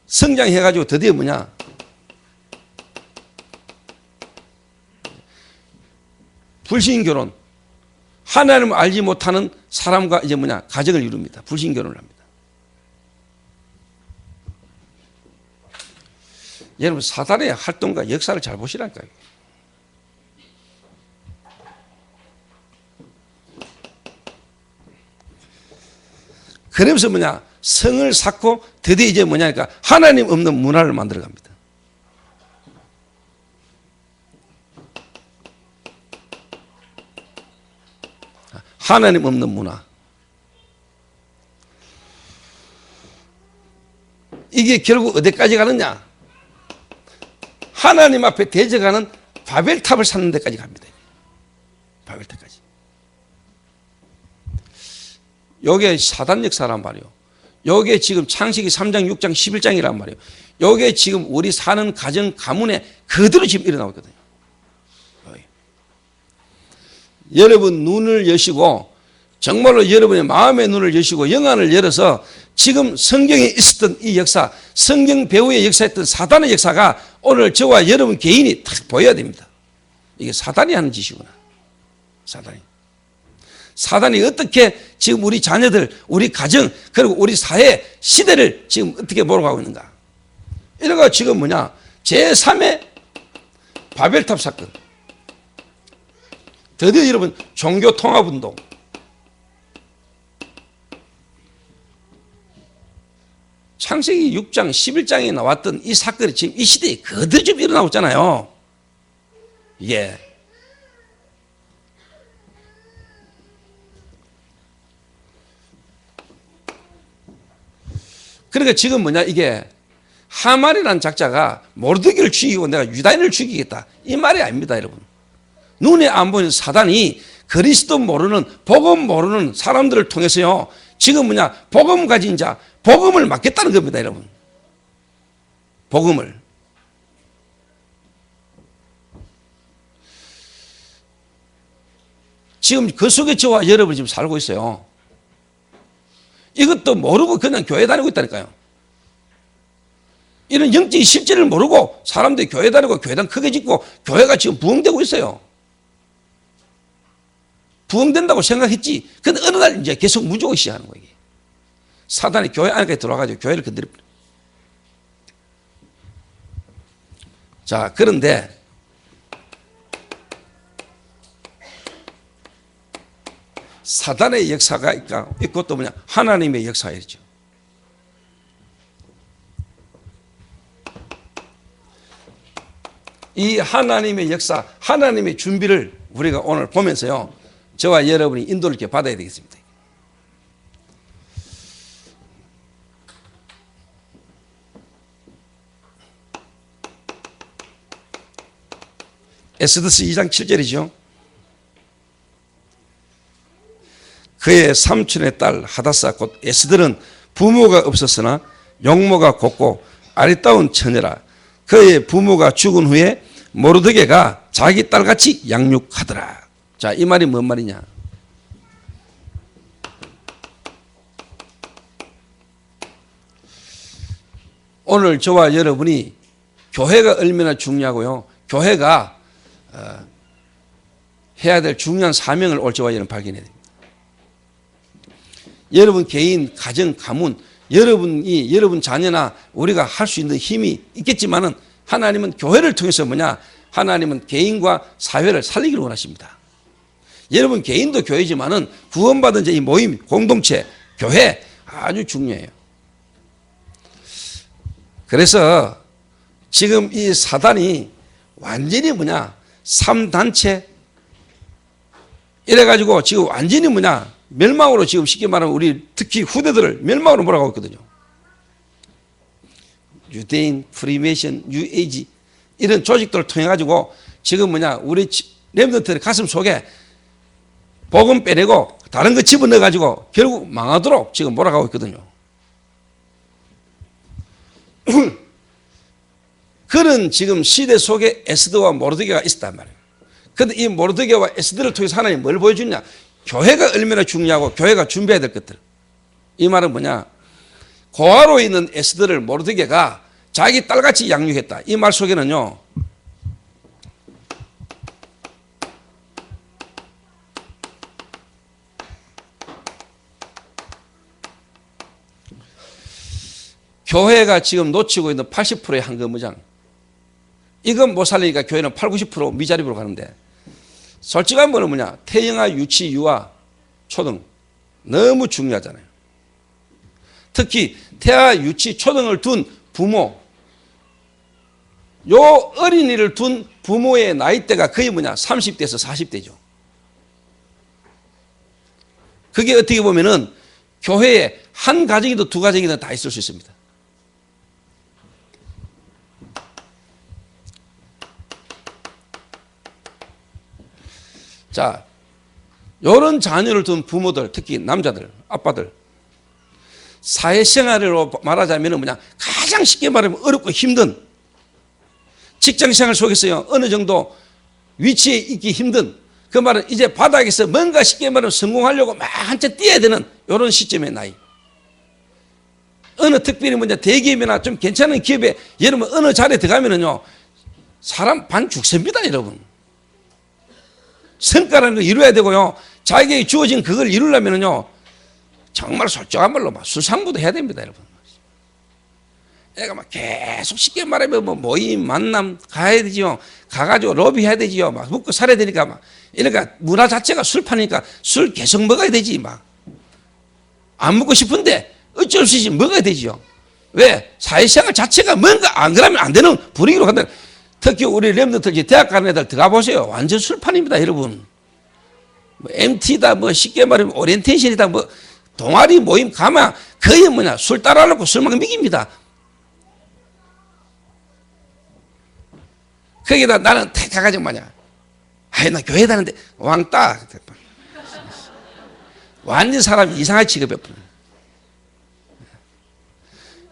[SPEAKER 1] 성장해가지고 드디어 뭐냐, 불신결혼, 하나님을 알지 못하는 사람과 이제 뭐냐, 가정을 이룹니다. 불신결혼을 합니다. 여러분, 사단의 활동과 역사를 잘 보시라니까요. 그러면서 뭐냐, 성을 쌓고 드디어 이제 뭐냐니까 하나님 없는 문화를 만들어 갑니다. 하나님 없는 문화. 이게 결국 어디까지 가느냐? 하나님 앞에 대적하는 바벨탑을 쌓는 데까지 갑니다. 바벨탑까지. 요게 사단 역사란 말이에요. 요게 지금 창세기 3장, 6장, 11장이란 말이에요. 요게 지금 우리 사는 가정, 가문에 그대로 지금 일어나고 있거든요. 여러분 눈을 여시고, 정말로 여러분의 마음의 눈을 여시고 영안을 열어서 지금 성경에 있었던 이 역사, 성경 배후에 역사했던 사단의 역사가 오늘 저와 여러분 개인이 딱 보여야 됩니다. 이게 사단이 하는 짓이구나. 사단이 어떻게 지금 우리 자녀들, 우리 가정, 그리고 우리 사회, 시대를 지금 어떻게 몰아가고 있는가. 이래가 지금 뭐냐, 제3의 바벨탑 사건. 드디어 여러분 종교 통합운동. 창세기 6장 11장에 나왔던 이 사건이 지금 이 시대에 그대로 좀 일어나고 있잖아요. 예. 그러니까 지금 뭐냐, 이게 하만이라는 작자가 모르드게를 죽이고 내가 유다인을 죽이겠다, 이 말이 아닙니다, 여러분. 눈에 안 보이는 사단이 그리스도 모르는, 복음 모르는 사람들을 통해서요, 지금 뭐냐, 복음 가진 자, 복음을 막겠다는 겁니다, 여러분. 복음을. 지금 그 속에 저와 여러분이 지금 살고 있어요. 이것도 모르고 그냥 교회 다니고 있다니까요. 이런 영적인 실제를 모르고 사람들이 교회 다니고 교회당 크게 짓고 교회가 지금 부흥되고 있어요. 부흥된다고 생각했지. 근데 어느 날 이제 계속 무조건 시작하는 거예요. 사단이 교회 안에 들어와가지고 교회를 건드려버려요. 자, 그런데 사단의 역사가 있고 또 뭐냐, 하나님의 역사이죠. 이 하나님의 역사, 하나님의 준비를 우리가 오늘 보면서요, 저와 여러분이 인도를 이렇게 받아야 되겠습니다. 에스더서 2장 7절이죠. 그의 삼촌의 딸 하다사 곧 에스더는 부모가 없었으나 용모가 곱고 아리따운 처녀라. 그의 부모가 죽은 후에 모르드게가 자기 딸같이 양육하더라. 자, 이 말이 뭔 말이냐? 오늘 저와 여러분이 교회가 얼마나 중요하고요, 교회가 해야 될 중요한 사명을 올 저와 여러분 발견해야 됩니다. 여러분 개인, 가정, 가문, 여러분이 여러분 자녀나 우리가 할 수 있는 힘이 있겠지만은 하나님은 교회를 통해서 뭐냐, 하나님은 개인과 사회를 살리기를 원하십니다. 여러분 개인도 교회지만은 구원받은 이 모임, 공동체, 교회 아주 중요해요. 그래서 지금 이 사단이 완전히 뭐냐, 3단체 이래가지고 지금 완전히 뭐냐, 멸망으로 지금 쉽게 말하면 우리 특히 후대들을 멸망으로 몰아가고 있거든요. 유대인, 프리메이션, 뉴에이지 이런 조직들을 통해 가지고 지금 뭐냐, 우리 렘넌트의 가슴 속에 복음 빼내고 다른 거 집어넣어 가지고 결국 망하도록 지금 몰아가고 있거든요. 그런 지금 시대 속에 에스더와 모르드게가 있었단 말이에요. 그런데 이 모르드게와 에스더를 통해서 하나님이 뭘 보여주냐, 교회가 얼마나 중요하고 교회가 준비해야 될 것들. 이 말은 뭐냐, 고아로 있는 에스더를 모르드게가 자기 딸같이 양육했다. 이 말 속에는요, 교회가 지금 놓치고 있는 80%의 한금무장, 이건 못 살리니까 교회는 80, 90% 미자립으로 가는데, 솔직한 거는 뭐냐, 태영아, 유치, 유아, 초등 너무 중요하잖아요. 특히 태아, 유치, 초등을 둔 부모, 요 어린이를 둔 부모의 나이대가 거의 뭐냐, 30대에서 40대죠. 그게 어떻게 보면은 교회에 한 가정이든 두 가정이든 다 있을 수 있습니다. 자, 이런 자녀를 둔 부모들, 특히 남자들, 아빠들, 사회생활로 말하자면 그냥 가장 쉽게 말하면 어렵고 힘든 직장생활 속에서요, 어느 정도 위치에 있기 힘든, 그 말은 이제 바닥에서 뭔가 쉽게 말하면 성공하려고 막 한참 뛰어야 되는 이런 시점의 나이. 어느 특별히 뭐냐 대기업이나 좀 괜찮은 기업에 여러분 어느 자리에 들어가면은요 사람 반 죽습니다 여러분. 성과라는 걸 이루어야 되고요. 자기에게 주어진 그걸 이루려면은요 정말 솔직한 말로 막 수상부도 해야 됩니다 여러분. 애가 막 계속 쉽게 말하면 뭐 모임 만남 가야 되지요. 가가지고 로비해야 되지요. 막 먹고 살아야 되니까 막 이러니까 문화 자체가 술파니까 술 계속 먹어야 되지 막. 안 먹고 싶은데 어쩔 수 없이 먹어야 되지요. 왜? 사회생활 자체가 뭔가 안 그러면 안 되는 분위기로 간다. 특히 우리 렘넌트 대학 가는 애들 들어가 보세요. 완전 술판입니다 여러분. 뭐 MT다 뭐 쉽게 말하면 오리엔테이션이다 뭐 동아리 모임 가면 거의 뭐냐 술 따라놓고 술만 먹입니다. 거기다 나는 택가가지고 뭐냐 아이 나 교회 다는데 왕따 완전 사람이 이상하게 취급해.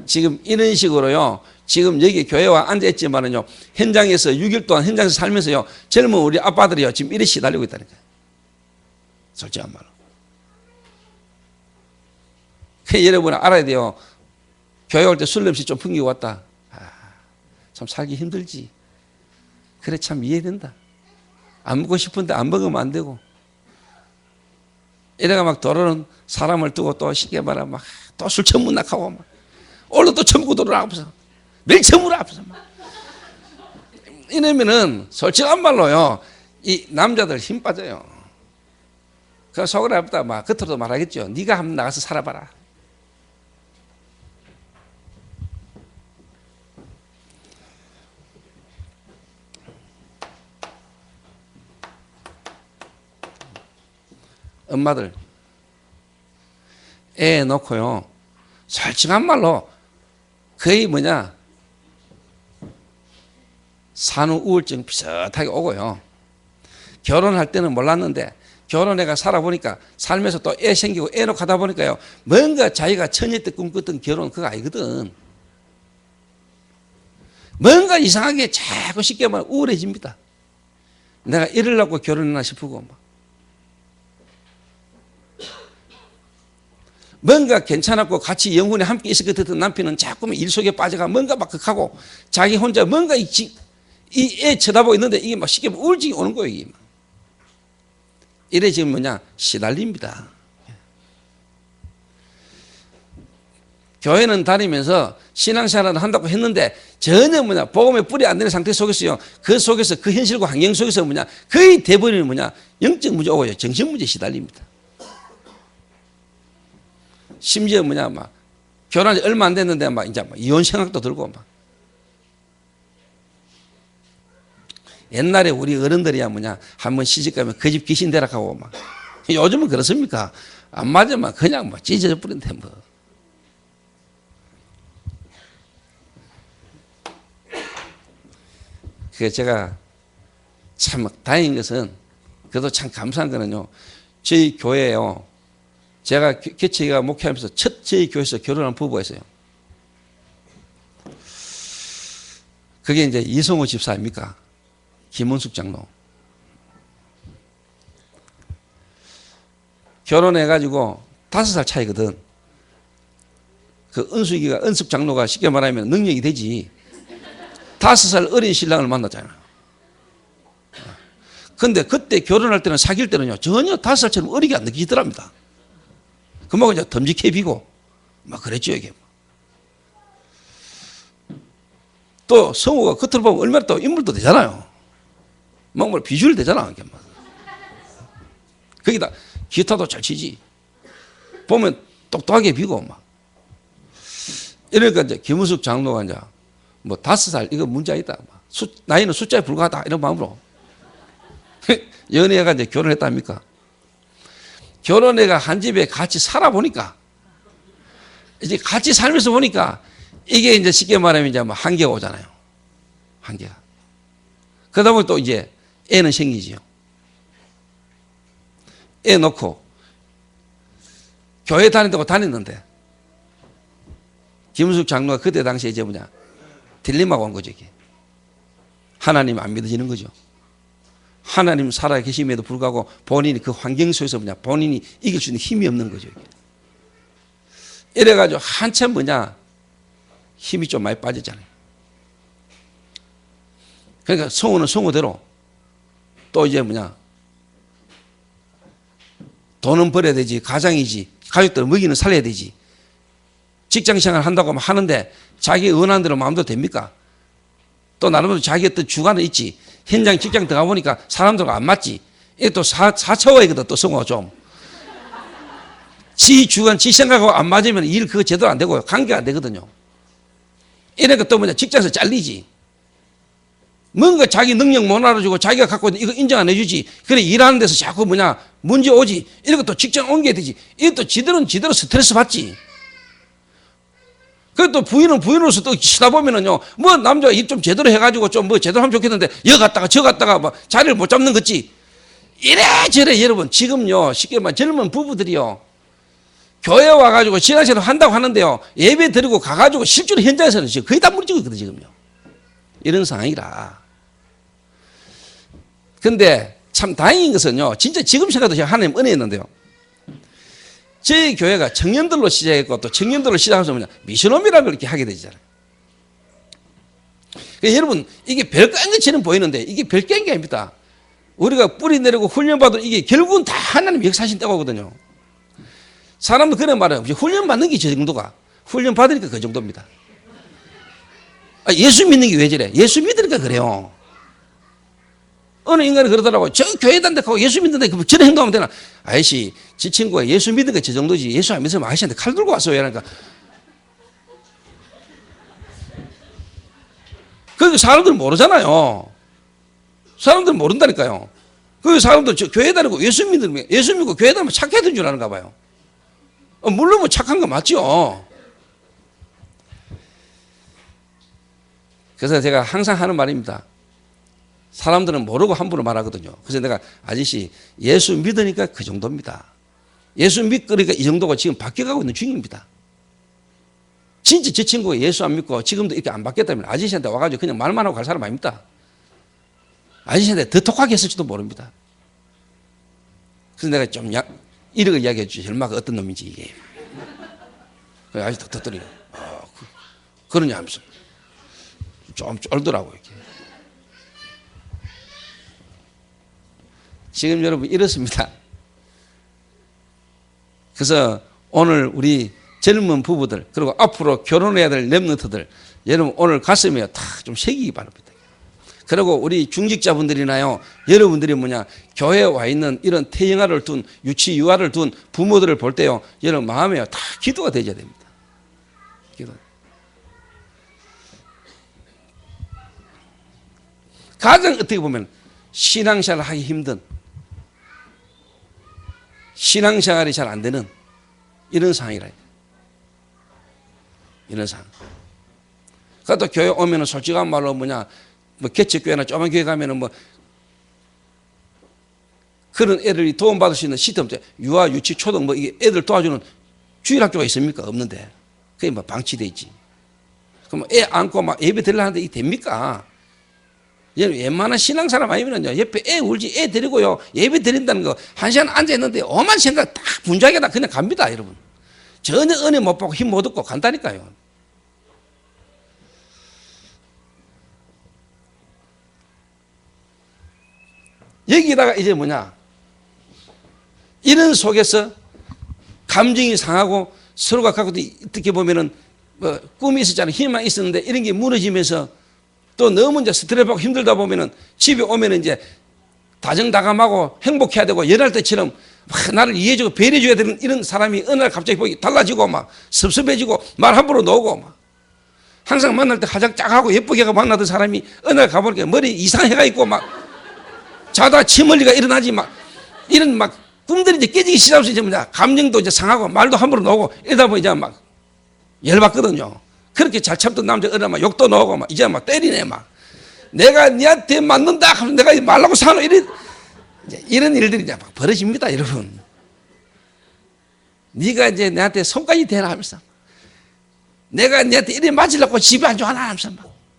[SPEAKER 1] 지금 이런 식으로요 지금 여기 교회와 앉아있지만은요 현장에서 6일 동안 현장에서 살면서요 젊은 우리 아빠들이요 지금 이래 시달리고 있다니까요. 솔직한 말로. 그 여러분 알아야 돼요. 교회 올 때 술 냄새 좀 풍기고 왔다. 참 살기 힘들지. 그래 참 이해된다. 안 먹고 싶은데 안 먹으면 안 되고 이래가 막 도로는 사람을 두고 또 쉽게 말하면 막 또 술 처문낙하고 막 오늘 또 처먹고 도로를 아프서 매일 처물을 아프서 막 이러면은 솔직한 말로요 이 남자들 힘 빠져요. 그 속을 아프다 막 겉으로도 말하겠죠. 네가 한번 나가서 살아봐라. 엄마들 애 놓고요 솔직한 말로 거의 뭐냐 산후 우울증 비슷하게 오고요. 결혼할 때는 몰랐는데 결혼해가 살아보니까 살면서 또 애 생기고 애 놓고 하다 보니까요 뭔가 자기가 처녀 때 꿈꿨던 결혼 그거 아니거든. 뭔가 이상하게 자꾸 쉽게 말하면 우울해집니다. 내가 이러려고 결혼했나 싶고 막. 뭔가 괜찮았고 같이 영혼이 함께 있을 것 같은 남편은 자꾸만 일 속에 빠져가 뭔가 막 극하고 자기 혼자 뭔가 이 애 쳐다보고 있는데 이게 막 쉽게 우울증이 오는 거예요. 이게. 이래 지금 뭐냐 시달립니다. 교회는 다니면서 신앙생활을 한다고 했는데 전혀 뭐냐 복음의 뿌리 안 되는 상태 속에서요 그 속에서 그 현실과 환경 속에서 뭐냐 거의 대부분이 뭐냐 영적 문제 오고요 정신 문제 시달립니다. 심지어 뭐냐 막 결혼한 지 얼마 안 됐는데 막 이제 막 이혼 생각도 들고 막 옛날에 우리 어른들이야 뭐냐 한번 시집 가면 그 집 귀신 대락하고 막 요즘은 그렇습니까? 안 맞으면 그냥 막 찢어져 버린대 뭐. 그 제가 참 다행인 것은 그래도 참 감사한 거는요 저희 교회에요. 제가 개척이가 목회하면서 첫 저희 교회에서 결혼한 부부가 있어요. 그게 이제 이성호 집사입니까? 김원숙 장로. 결혼해가지고 5살 차이거든. 그 은숙 장로가 쉽게 말하면 능력이 되지. 5살 어린 신랑을 만났잖아요. 근데 그때 결혼할 때는 사귈 때는요 전혀 5살처럼 어리게 안 느끼더랍니다. 그만큼 이제 덤직해 비고 막 그랬죠 이게. 또 성우가 겉으로 보면 얼마나 또 인물도 되잖아요. 막 비주얼 되잖아. 이렇게 막. 거기다 기타도 잘 치지. 보면 똑똑하게 비고 막. 이러니까 이제 김우숙 장로가 이제 뭐 5살 이거 문제 아니다. 나이는 숫자에 불과하다 이런 마음으로 연애가 이제 결혼했답니까? 결혼해가 한 집에 같이 살아보니까 이제 같이 살면서 보니까 이게 이제 쉽게 말하면 이제 뭐 한계가 오잖아요. 한계가. 그러다 보니 또 이제 애는 생기지요. 애 놓고 교회 다닌다고 다녔는데 김은숙 장로가 그때 당시에 이제 뭐냐 딜레마가 온 거죠. 이게. 하나님 안 믿어지는 거죠. 하나님 살아 계심에도 불구하고 본인이 그 환경 속에서 뭐냐 본인이 이길 수 있는 힘이 없는 거죠. 이래가지고 한참 뭐냐 힘이 좀 많이 빠졌잖아요. 그러니까 성우는 성우대로 또 이제 돈은 벌어야 되지, 가장이지, 가족들 먹이는 살려야 되지. 직장생활 한다고 하는데 자기 원하는 대로 마음대로 됩니까? 또 나름대로 자기 어떤 주관은 있지. 현장 직장 들어가 보니까 사람들과 안 맞지. 이게 또 4차원이거든, 또 성우가 좀. 지 주관, 지 생각하고 안 맞으면 일 그거 제대로 안 되고요. 관계가 안 되거든요. 이러니까 또 직장에서 잘리지. 뭔가 자기 능력 못 알아주고 자기가 갖고 있는 이거 인정 안 해주지. 그래 일하는 데서 자꾸 문제 오지. 이런 것도 직장 옮겨야 되지. 이것도 지들은 지대로 스트레스 받지. 그또 부인은 부인으로서 또 쉬다 보면은요, 남자가 일 좀 제대로 해가지고 좀 제대로 하면 좋겠는데, 여 갔다가 저 갔다가 자리를 못 잡는 거지. 이래저래 여러분, 지금요, 쉽게 말해 젊은 부부들이요, 교회 와가지고 신앙생활 한다고 하는데요, 예배 드리고 가가지고 실제로 현장에서는 지금 거의 다 무너지고 있거든, 지금요. 이런 상황이라. 근데 참 다행인 것은요, 진짜 지금 생각도 하나님 은혜였는데요. 저희 교회가 청년들로 시작했고 또 청년들로 시작해서 미션홈이라는 걸 이렇게 하게 되잖아요. 그러니까 여러분, 이게 별거인 것처럼 보이는데 이게 별거인 게 아닙니다. 우리가 뿌리 내리고 훈련받은 이게 결국은 다 하나님 역사하신 때거든요. 사람도 그런 말해요. 훈련 받는 게 저 정도가. 훈련 받으니까 그 정도입니다. 예수 믿는 게 왜 저래? 예수 믿으니까 그래요. 어느 인간이 그러더라고요. 저 교회 다닌다고 예수 믿는데 저런 행동하면 되나? 아저씨, 지 친구가 예수 믿는 게 저 정도지. 예수 안 믿으면 아저씨한테 칼 들고 왔어요. 그러니까. 그 사람들은 모르잖아요. 사람들은 모른다니까요. 그 사람들 교회 다니고 예수 믿고 교회 다니면 착해야 줄 아는가 봐요. 물론 착한 거 맞죠. 그래서 제가 항상 하는 말입니다. 사람들은 모르고 함부로 말하거든요. 그래서 내가 아저씨 예수 믿으니까 그 정도입니다. 예수 믿으니까 이 정도가 지금 바뀌어가고 있는 중입니다. 진짜 제 친구가 예수 안 믿고 지금도 이렇게 안 바뀌었다면 아저씨한테 와가지고 그냥 말만 하고 갈 사람 아닙니다. 아저씨한테 더 독하게 했을지도 모릅니다. 그래서 내가 좀 이런 걸 이야기해 주지. 얼마가 어떤 놈인지 이게. 그래서 아저씨 더 그러냐 하면서 좀 쫄더라고요. 이렇게. 지금 여러분 이렇습니다. 그래서 오늘 우리 젊은 부부들 그리고 앞으로 결혼해야 될 렘넌트들 여러분 오늘 가슴에 다 좀 새기기 바랍니다. 그리고 우리 중직자분들이나요 여러분들이 교회에 와 있는 이런 태영아를 둔 유치 유아를 둔 부모들을 볼 때요 여러분 마음에 다 기도가 되어야 됩니다. 기도. 가장 어떻게 보면 신앙생활을 하기 힘든 신앙생활이 잘 안 되는 이런 상황이라. 이런 상황. 그래도 교회 오면은 솔직한 말로 개척교회나 조그만 교회 가면은 그런 애들이 도움받을 수 있는 시스템, 유아, 유치, 초등 이게 애들 도와주는 주일학교가 있습니까? 없는데. 그게 방치돼 있지. 그럼 애 안고 예배 드리려 하는데 이게 됩니까? 웬만한 신앙사람 아니면요 옆에 애 울지 애 데리고요 예배 드린다는 거 한 시간 앉아 있는데 오만 생각 다 분주하게 다 그냥 갑니다. 여러분 전혀 은혜 못 받고 힘 못 얻고 간다니까요. 여기다가 이제 이런 속에서 감정이 상하고 서로가 갖고 어떻게 보면은 꿈이 있었잖아요. 희망이 있었는데 이런 게 무너지면서 또 너무 이제 스트레스 받고 힘들다 보면은 집에 오면은 이제 다정다감하고 행복해야 되고 연할 때처럼 나를 이해해주고 배려해줘야 되는 이런 사람이 어느 날 갑자기 보기 달라지고 섭섭해지고 말 함부로 놓고 항상 만날 때 가장 짝하고 예쁘게 만나던 사람이 어느 날 가보니까 머리 이상해가 있고 자다 침흘리가 일어나지 이런 꿈들이 이제 깨지기 시작하면서 이제 감정도 이제 상하고 말도 함부로 놓고 이러다 보니 이제 열받거든요. 그렇게 잘 참던 남자 어느 날 욕도 넣고 이제 때리네 내가 니한테 맞는다 하면 내가 말라고 사노 이런 일들이 이제 벌어집니다, 여러분. 네가 이제 내한테 손까지 대라 하면서 내가 니한테 이래 맞으려고 집에 안 좋아하나 하면서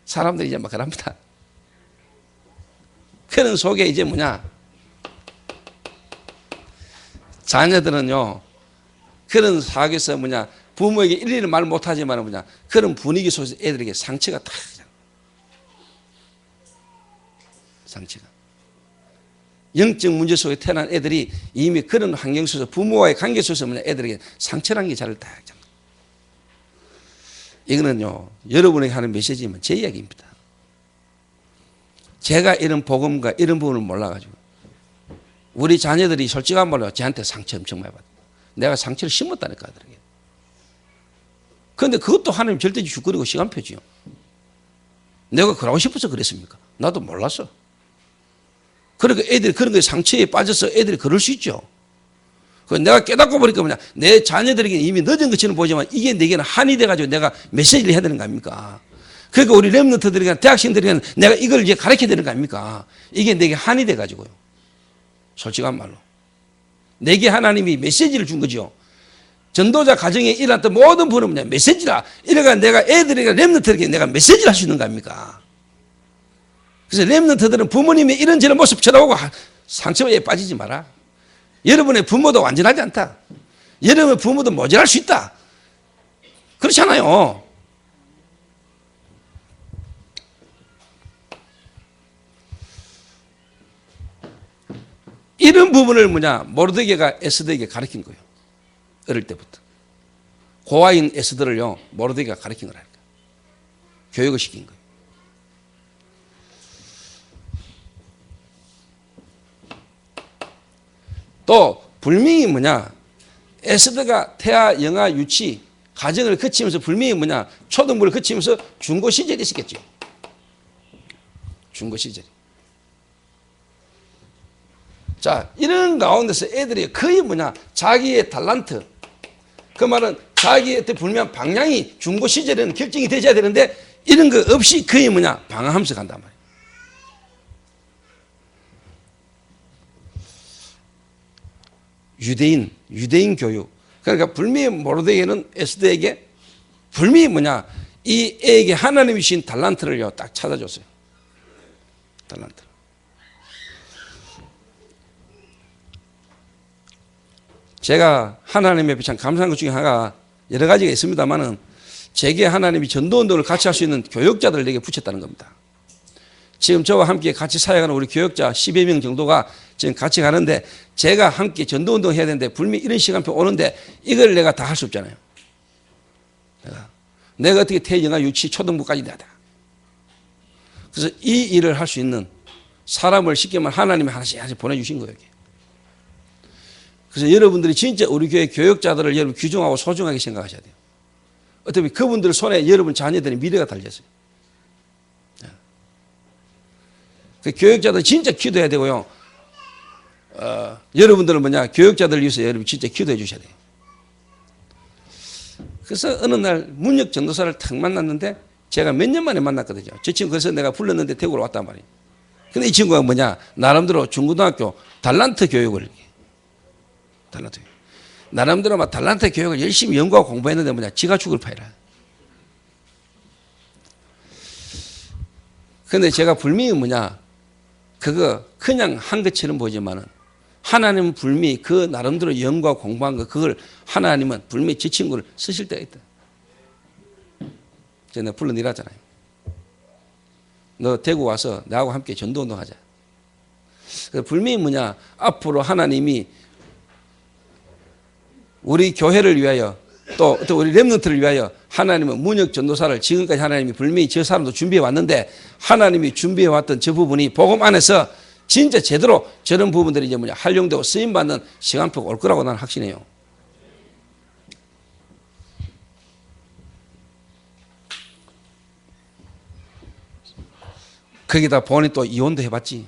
[SPEAKER 1] 사람들이 이제 그럽니다. 그런 속에 이제 자녀들은요 그런 사역에서 부모에게 일일이 말 못하지만 뭐냐 그런 분위기 속에서 애들에게 상처가 다 상처가 영적 문제 속에 태어난 애들이 이미 그런 환경 속에서 부모와의 관계 속에서 뭐냐 애들에게 상처라는 게 잘 다 하잖아요. 이거는요 여러분에게 하는 메시지면 제 이야기입니다. 제가 이런 복음과 이런 부분을 몰라가지고 우리 자녀들이 솔직한 말로 저한테 상처 엄청 많이 받아요. 내가 상처를 심었다니까 아들에게. 그런데 그것도 하나님 절대 죽거리고 시간표지요. 내가 그러고 싶어서 그랬습니까? 나도 몰랐어. 그러니까 애들이 그런 거에 상처에 빠져서 애들이 그럴 수 있죠. 내가 깨닫고 보니까 뭐냐 내 자녀들에게 이미 늦은 것처럼 보지만 이게 내게는 한이 돼가지고 내가 메시지를 해야 되는 거 아닙니까? 그러니까 우리 렘넌트들에게 대학생들에게 내가 이걸 이제 가르쳐야 되는 거 아닙니까? 이게 내게 한이 돼가지고요. 솔직한 말로 내게 하나님이 메시지를 준 거죠. 전도자 가정에 일어났던 모든 분은 뭐냐 메시지라. 이래가 내가 애들에게 렘넌트들에게 내가 메시지를 할 수 있는 거 아닙니까? 그래서 렘넌트들은 부모님의 이런저런 모습 쳐다보고 상처에 빠지지 마라. 여러분의 부모도 완전하지 않다. 여러분의 부모도 모자랄 수 있다. 그렇잖아요. 이런 부분을 뭐냐 모르드게가 에스더에게 가르친 거예요. 어릴 때부터 고아인 에스더를요 모르드게가 가르친 거라니까. 교육을 시킨 거예요. 또 불명이 뭐냐 에스더가 태아 영아 유치 가정을 거치면서 불명이 뭐냐 초등부를 거치면서 중고 시절이 있었겠죠. 중고 시절이. 자, 이런 가운데서 애들이 거의 뭐냐 자기의 달란트, 그 말은 자기의 불명한 방향이 중고 시절에는 결정이 되셔야 되는데 이런 거 없이 거의 뭐냐 방황하면서 간단 말이에요. 유대인 교육. 그러니까 불미의 모르드게는 에스더에게 불미의 뭐냐 이 애에게 하나님이 주신 달란트를요 딱 찾아줬어요. 달란트. 제가 하나님 앞에 참 감사한 것 중에 하나가 여러 가지가 있습니다만은 제게 하나님이 전도운동을 같이 할 수 있는 교역자들을 내게 붙였다는 겁니다. 지금 저와 함께 같이 사역하는 우리 교역자 10여 명 정도가 지금 같이 가는데 제가 함께 전도운동 해야 되는데 분명히 이런 시간표 오는데 이걸 내가 다 할 수 없잖아요. 내가 어떻게 태영아 유치 초등부까지 내야 돼. 그래서 이 일을 할 수 있는 사람을 쉽게 말하면 하나님이 하나씩 보내주신 거예요. 그래서 여러분들이 진짜 우리 교회 교역자들을 여러분 귀중하고 소중하게 생각하셔야 돼요. 어떻게 그분들 손에 여러분 자녀들의 미래가 달렸어요. 그 교역자들 진짜 기도해야 되고요. 여러분들은 뭐냐 교역자들을 위해서 여러분 진짜 기도해 주셔야 돼요. 그래서 어느 날 문혁 전도사를 탁 만났는데 제가 몇 년 만에 만났거든요. 저 친구 그래서 내가 불렀는데 대구로 왔단 말이에요. 근데 이 친구가 뭐냐 나름대로 중고등학교 달란트 교육을 나름대로 막 달란트 교육을 열심히 연구하고 공부했는데 뭐냐 지가 죽을 파이라. 근데 제가 불미는 뭐냐 그거 그냥 한 것처럼 보지만은 하나님은 불미 그 나름대로 연구하고 공부한 거 그걸 하나님은 불미 지 친구를 쓰실 때가 있다. 제가 불러내라잖아요. 너 대구 와서 나하고 함께 전도운동 하자. 그래서 불미 뭐냐 앞으로 하나님이 우리 교회를 위하여 또 우리 렘넌트를 위하여 하나님은 문혁 전도사를 지금까지 하나님이 불명히 저 사람도 준비해 왔는데 하나님이 준비해 왔던 저 부분이 복음 안에서 진짜 제대로 저런 부분들이 이제 뭐냐 활용되고 쓰임받는 시간표가 올 거라고 나는 확신해요. 거기다 보니 또 이혼도 해봤지.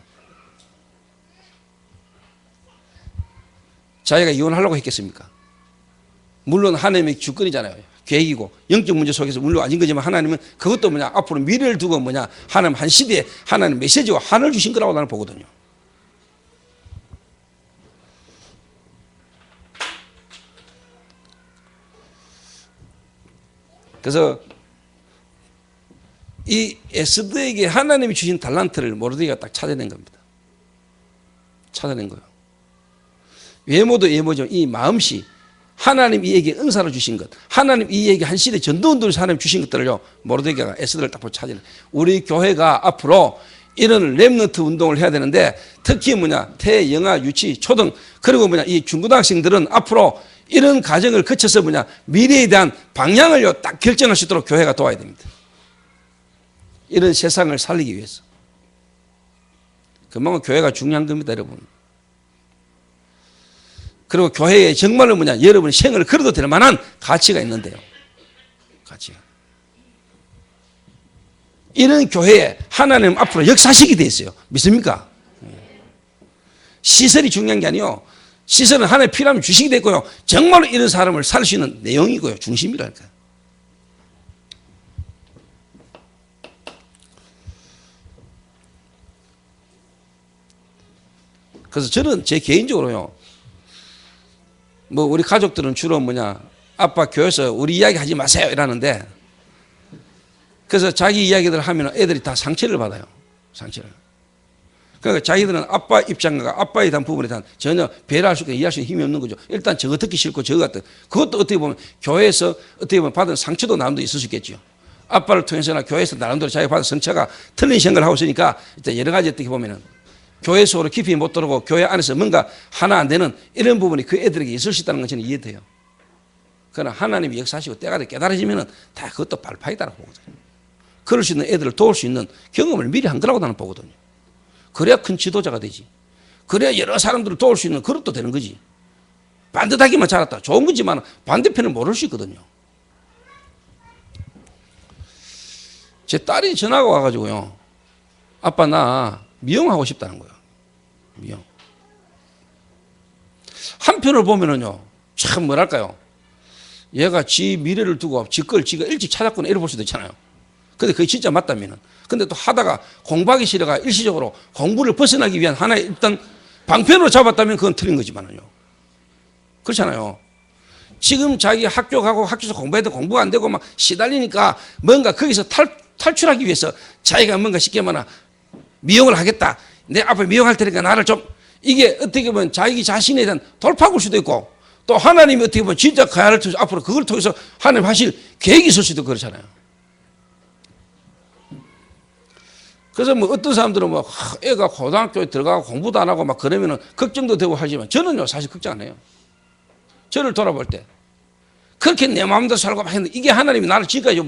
[SPEAKER 1] 자기가 이혼하려고 했겠습니까? 물론 하나님의 주권이잖아요. 계획이고 영적 문제 속에서 물론 아닌 거지만 하나님은 그것도 뭐냐 앞으로 미래를 두고 뭐냐 하나님 한 시대에 하나님 메시지와 한을 주신 거라고 나는 보거든요. 그래서 이 에스더에게 하나님이 주신 달란트를 모르드게가 딱 찾아낸 겁니다. 찾아낸 거예요. 외모도 외모죠. 이 마음씨 하나님 이에게 은사를 주신 것, 하나님 이에게 한 시대 전도운동에서 하나님 주신 것들을요, 모르드게가 에스더를 딱 보고 찾으는. 우리 교회가 앞으로 이런 렘넌트 운동을 해야 되는데, 특히 태, 영아, 유치, 초등, 그리고 이 중고등학생들은 앞으로 이런 과정을 거쳐서 미래에 대한 방향을 딱 결정할 수 있도록 교회가 도와야 됩니다. 이런 세상을 살리기 위해서. 그만큼 교회가 중요한 겁니다, 여러분. 그리고 교회에 정말로 여러분의 생을 걸어도 될 만한 가치가 있는데요. 가치가. 이런 교회에 하나님 앞으로 역사식이 되어 있어요. 믿습니까? 시설이 중요한 게 아니요. 시설은 하나님 필요하면 주식이 됐고요. 정말로 이런 사람을 살 수 있는 내용이고요. 중심이랄까. 그래서 저는 제 개인적으로요. 우리 가족들은 주로 아빠 교회에서 우리 이야기 하지 마세요 이러는데, 그래서 자기 이야기들 하면 애들이 다 상처를 받아요. 상처를. 그러니까 자기들은 아빠 입장과 아빠에 대한 부분에 대한 전혀 배려할 수 있고 이해할 수 있는 힘이 없는 거죠. 일단 저거 듣기 싫고 저거 같은. 그것도 어떻게 보면 교회에서 어떻게 보면 받은 상처도 나름대로 있을 수 있겠죠. 아빠를 통해서나 교회에서 나름대로 자기가 받은 상처가 틀린 생각을 하고 있으니까 일단 여러 가지 어떻게 보면은 교회 속으로 깊이 못 들어오고 교회 안에서 뭔가 하나 안 되는 이런 부분이 그 애들에게 있을 수 있다는 건 저는 이해돼요. 그러나 하나님이 역사하시고 때가 돼 깨달아지면은 다 그것도 발파이다라고 보거든요. 그럴 수 있는 애들을 도울 수 있는 경험을 미리 한 거라고 나는 보거든요. 그래야 큰 지도자가 되지. 그래야 여러 사람들을 도울 수 있는 그릇도 되는 거지. 반듯하기만 자랐다. 좋은 거지만 반대편을 모를 수 있거든요. 제 딸이 전화가 와가지고요. 아빠 나 미용하고 싶다는 거예요. 미용. 한편을 보면은요. 참 뭐랄까요. 얘가 지 미래를 두고 지 걸 지가 일찍 찾았거나 이래 볼 수도 있잖아요. 근데 그게 진짜 맞다면은. 근데 또 하다가 공부하기 싫어가 일시적으로 공부를 벗어나기 위한 하나의 일단 방편으로 잡았다면 그건 틀린 거지만은요. 그렇잖아요. 지금 자기 학교 가고 학교에서 공부해도 공부가 안 되고 막 시달리니까 뭔가 거기서 탈출하기 위해서 자기가 뭔가 쉽게 말하면 미용을 하겠다. 내 앞에 미용할 테니까 나를 좀 이게 어떻게 보면 자기 자신에 대한 돌파구일 수도 있고 또 하나님이 어떻게 보면 진짜 그 아이를 통해서 앞으로 그걸 통해서 하나님 하실 계획이 있을 수도 그렇잖아요. 그래서 어떤 사람들은 애가 고등학교에 들어가고 공부도 안 하고 막 그러면은 걱정도 되고 하지만 저는요 사실 걱정 안 해요. 저를 돌아볼 때 그렇게 내 마음대로 살고 막 했는데 이게 하나님이 나를 지금까지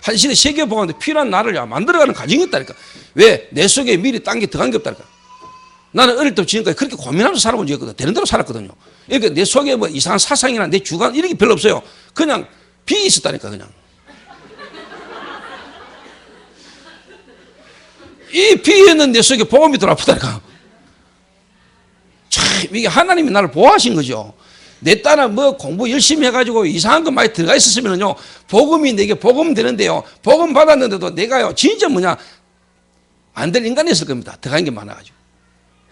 [SPEAKER 1] 한 시대 세계보고하는데 필요한 나를 만들어가는 과정이 있다니까. 왜? 내 속에 미리 딴 게 들어간 게 없다니까. 나는 어릴 때부터 지금까지 그렇게 고민하면서 살아본 적이 없거든. 되는 대로 살았거든요. 그러니까 내 속에 이상한 사상이나 내 주관 이런 게 별로 없어요. 그냥 비 있었다니까 그냥. 이 비에는 내 속에 복음이 들어왔다니까. 참 이게 하나님이 나를 보호하신 거죠. 내 딸은 공부 열심히 해가지고 이상한 거 많이 들어가 있었으면요 복음이 내게 복음 되는데요 복음 받았는데도 내가요 진짜 안 될 인간이었을 겁니다. 들어간 게 많아가지고.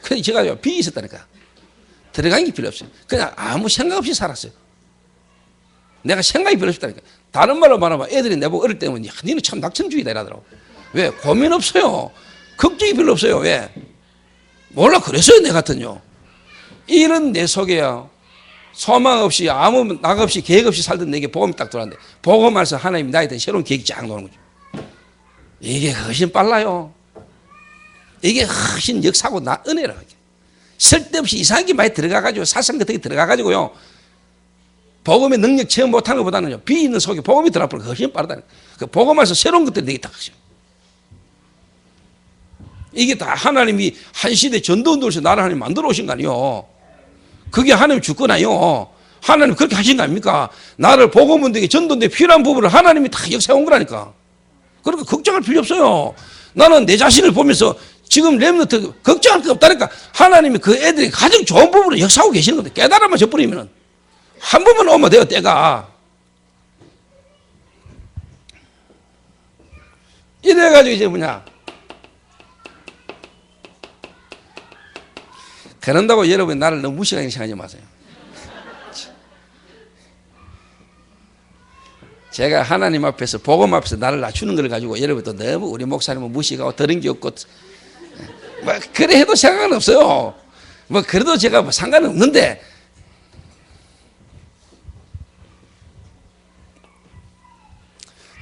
[SPEAKER 1] 그래서 제가 비 있었다니까. 들어간 게 필요 없어요. 그냥 아무 생각 없이 살았어요. 내가 생각이 별로 없다니까. 다른 말로 말하면 애들이 내보고 어릴 때면 니는 참 낙천주의다 이러더라고. 왜? 고민 없어요. 걱정이 별로 없어요. 왜? 몰라 그랬어요 내 같은요. 이런 내 속에요 소망 없이 아무 낙 없이 계획 없이 살던 내게 복음이 딱 들어왔는데 복음에서 하나님이 나에 대한 새로운 계획이 쫙 나오는 거죠. 이게 훨씬 빨라요. 이게 훨씬 역사고 은혜라. 쓸데없이 이상한 게 많이 들어가가지고 사상 같은 게 들어가가지고요 복음의 능력 체험 못하는 것보다는요 비 있는 속에 복음이 들어가면 훨씬 빠르다는 거예요. 그 복음에서 새로운 것들이 내게 딱 하죠. 이게 다 하나님이 한 시대 전도운동에서 나를 하나님 만들어 오신 거 아니에요. 그게 하나님 주권 아니에요. 하나님 그렇게 하신 거 아닙니까? 나를 복음운동에 전도운동에 필요한 부분을 하나님이 다 역사해 온 거라니까. 그러니까 걱정할 필요 없어요. 나는 내 자신을 보면서 지금 렘넌트 걱정할 게 없다니까. 하나님이 그 애들이 가장 좋은 부분을 역사하고 계시는 겁니다. 깨달아만 져버리면은 한 번만 오면 돼요 때가. 이래가지고 이제 그런다고 여러분 나를 너무 무시하게 생각하지 마세요. 제가 하나님 앞에서 복음 앞에서 나를 낮추는 걸 가지고 여러분도 너무 우리 목사님은 무시하고 들은 게 없고 그래 해도 상관은 없어요. 그래도 제가 상관은 없는데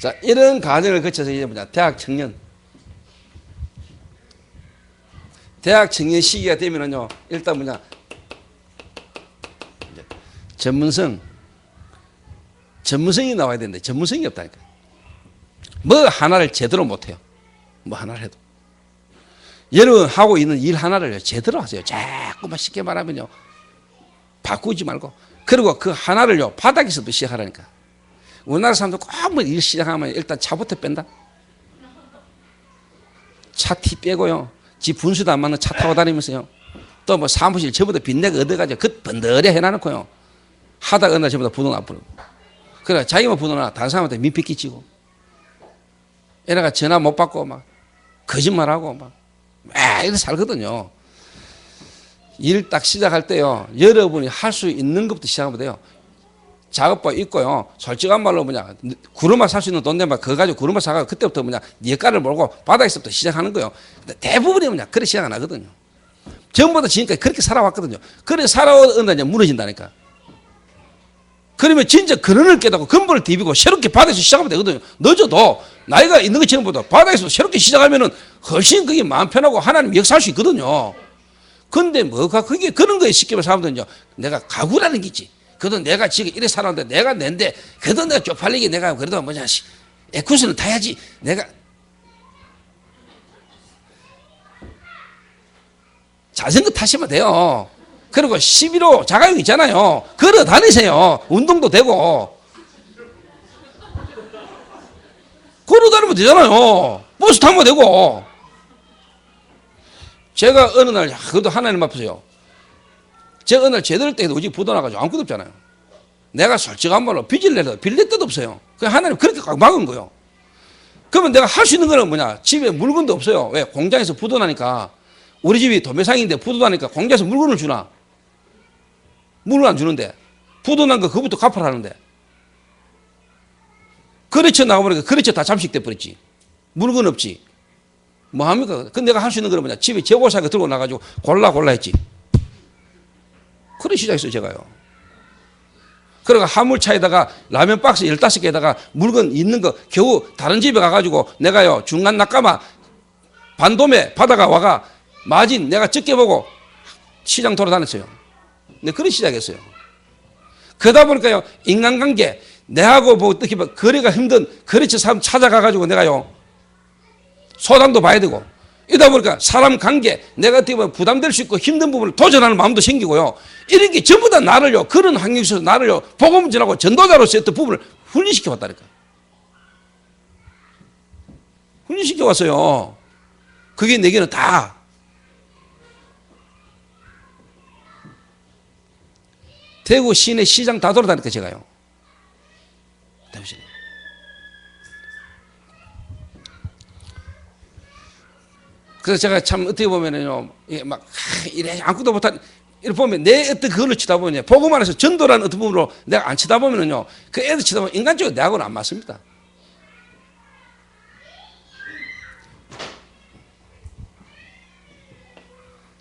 [SPEAKER 1] 자, 이런 과정을 거쳐서 이제 뭐냐, 대학 청년 시기가 되면은요, 일단 뭐냐, 전문성이 나와야 되는데 전문성이 없다니까. 뭐 하나를 제대로 못해요. 뭐 하나를 해도. 여러분 하고 있는 일 하나를 제대로 하세요. 자꾸만 쉽게 말하면요, 바꾸지 말고. 그리고 그 하나를요, 바닥에서도 시작하라니까. 우리나라 사람들 꼭 뭐 일 시작하면 일단 차부터 뺀다. 차 티 빼고요, 집 분수도 안 맞는 차 타고 다니면서요, 또 뭐 사무실 저보다 빚내가 얻어가지고 그 번더리 해놔놓고요, 하다가 어느 날 저보다 부동 안 부르고, 그래 자기만 부동나 다른 사람한테 민폐 끼치고, 애가 전화 못 받고 막 거짓말하고 막 이렇게 살거든요. 일 딱 시작할 때요, 여러분이 할 수 있는 것부터 시작하면 돼요. 작업복 입고요, 솔직한 말로 뭐냐, 구르마 살 수 있는 돈 내면 그거 가지고 구르마 사가지고 그때부터 뭐냐, 니가를 몰고 바닥에서부터 시작하는 거예요. 근데 대부분이 뭐냐, 그렇게 시작 안 하거든요. 전부터 지금까지 그렇게 살아왔거든요. 그래 살아오다 이제 무너진다니까. 그러면 진짜 근원을 깨닫고 근본을 디비고 새롭게 바닥에서 시작하면 되거든요. 늦어도 나이가 있는 것처럼보다 바닥에서 새롭게 시작하면은 훨씬 그게 마음 편하고 하나님 역사할 수 있거든요. 근데 뭐가 그게 그런 거에 쉽게 말해서 사람들은요, 내가 가구라는 게 있지. 그래도 내가 지금 이래 살았는데 내가 낸데, 그래도 내가 쪽팔리게 내가 그래도 뭐냐, 에쿠스는 타야지. 내가 자전거 타시면 돼요. 그리고 11호 자가용 있잖아요. 걸어 다니세요. 운동도 되고. 걸어 다니면 되잖아요. 버스 타면 되고. 제가 어느 날, 그것도 하나님 앞에서요, 제가 어느 날 제대로 때도 우리 부도나가지고 아무것도 없잖아요. 내가 솔직한 말로 빚을 내도 빌릴 데도 없어요. 그 하나님 그렇게 꽉 막은 거예요. 그러면 내가 할 수 있는 거는 뭐냐, 집에 물건도 없어요. 왜? 공장에서 부도나니까. 우리 집이 도매상인데 부도나니까 공장에서 물건을 주나? 물건 안 주는데, 부도난 거 그것부터 갚아라는데, 거래처 나가보니까 거래처 다 잠식돼 버렸지. 물건 없지. 뭐 합니까? 근데 내가 할 수 있는 거는 뭐냐, 집에 재고사가 들고 나가지고 골라 했지. 그래 시작했어요, 제가요. 그러고 화물차에다가 라면 박스 15개에다가 물건 있는 거 겨우 다른 집에 가가지고 내가요, 중간 낚아마 반도매 받아가 와가 마진 내가 적게 보고 시장 돌아다녔어요. 네, 그런 시작했어요. 그러다 보니까요, 인간관계, 내하고 뭐 어떻게 거래가 힘든 거래처 사람 찾아가가지고 내가요, 소당도 봐야 되고, 이러다 보니까 사람 관계, 내가 어떻게 보면 부담될 수 있고 힘든 부분을 도전하는 마음도 생기고요. 이런 게 전부 다 나를요, 그런 환경에서 나를요, 복음을 전하고 전도자로서 했던 부분을 훈련시켜 왔다니까. 훈련시켜 왔어요. 그게 내게는 다 대구 시내 시장 다 돌아다니까 제가요. 당신이. 그래서 제가 참 어떻게 보면은요, 막 이래 아무것도 못한, 이렇게 보면 내 어떤 그걸로 치다 보면, 복음 안에서 전도라는 어떤 부분으로 내가 안 치다 보면은요, 그 애들 치다 보면 인간적으로 내하고는 안 맞습니다.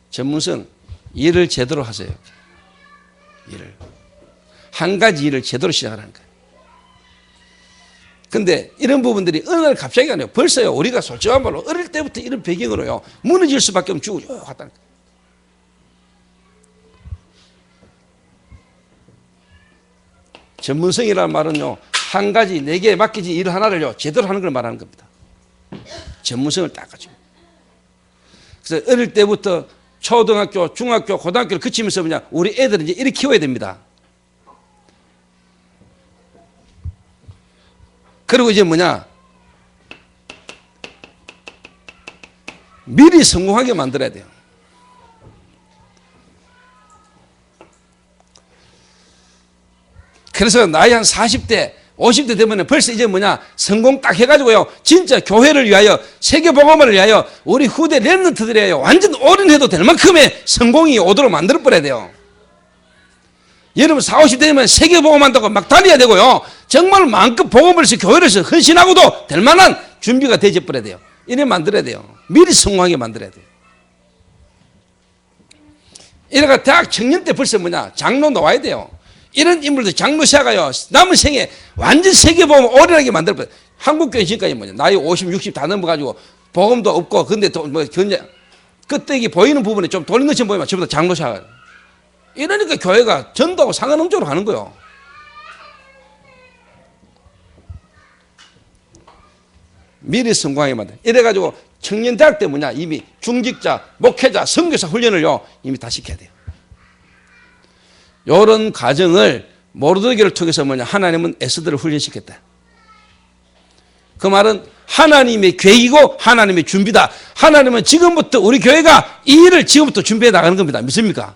[SPEAKER 1] 전문성, 일을 제대로 하세요. 일을. 한 가지 일을 제대로 시작하라는 거예요. 근데 이런 부분들이 어느 날 갑자기 아니에요. 벌써요, 우리가 솔직한 말로 어릴 때부터 이런 배경으로요, 무너질 수밖에 없는 죽을 쭉 갔다는 거예요. 전문성이라는 말은요, 한 가지 내게 맡겨진 일 하나를요, 제대로 하는 걸 말하는 겁니다. 전문성을 딱 가지고. 그래서 어릴 때부터 초등학교, 중학교, 고등학교를 거치면서 그냥 우리 애들은 이제 이렇게 키워야 됩니다. 그리고 이제 뭐냐, 미리 성공하게 만들어야 돼요. 그래서 나이 한 40대, 50대 되면 벌써 이제 뭐냐, 성공 딱 해가지고요, 진짜 교회를 위하여, 세계복음화를 위하여, 우리 후대 랩런트들이 위하여 완전 올인해도 될 만큼의 성공이 오도록 만들어 버려야 돼요. 여러분 40, 50대 되면 세계복음한다고 막 달려야 되고요, 정말 마음껏 복음을 해서 교회를 해서 헌신하고도 될 만한 준비가 되어 버려야 돼요. 이래 만들어야 돼요. 미리 성공하게 만들어야 돼요. 이래가 대학 청년 때 벌써 뭐냐, 장로 나와야 돼요. 이런 인물들 장로 시작하여 남은 생에 완전 세계복음 올인하게 만들어버려요. 한국교회 지금까지 뭐냐. 나이 50, 60 다 넘어가지고 복음도 없고, 근데 또 뭐, 끄떡이 보이는 부분에 좀 돌린 것처럼 보이면 전부 다 장로샤. 이러니까 교회가 전도하고 상관없는 쪽으로 가는 거예요. 미래 성공하게 만든. 이래가지고 청년대학 때 뭐냐. 이미 중직자, 목회자, 선교사 훈련을요, 이미 다 시켜야 돼요. 이런 과정을 모르드게를 통해서 뭐냐. 하나님은 에스더를 훈련시켰다. 그 말은 하나님의 계획이고 하나님의 준비다. 하나님은 지금부터 우리 교회가 이 일을 지금부터 준비해 나가는 겁니다. 믿습니까?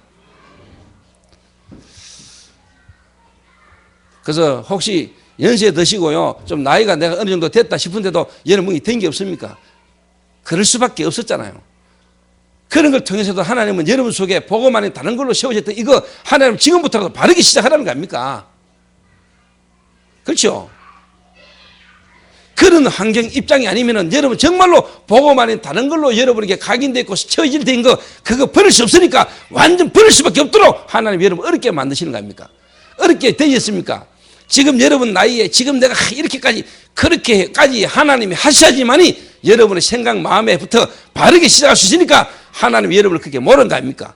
[SPEAKER 1] 그래서 혹시 연세 드시고요, 좀 나이가 내가 어느 정도 됐다 싶은데도 얘는 뭐 된 게 없습니까? 그럴 수밖에 없었잖아요. 그런 걸 통해서도 하나님은 여러분 속에 복음 안에 다른 걸로 세우셨던 이거 하나님 지금부터라도 바르게 시작하라는 거 아닙니까? 그렇죠? 그런 환경 입장이 아니면은 여러분 정말로 복음 안에 다른 걸로 여러분에게 각인되어 있고 처질된 거 그거 버릴 수 없으니까 완전 버릴 수밖에 없도록 하나님 여러분 어렵게 만드시는 거 아닙니까? 어렵게 되셨습니까? 지금 여러분 나이에 지금 내가 이렇게까지 그렇게까지 하나님이 하셔야지만이 여러분의 생각 마음에부터 바르게 시작할 수 있으니까 하나님 여러분을 그렇게 모르는 거 아닙니까?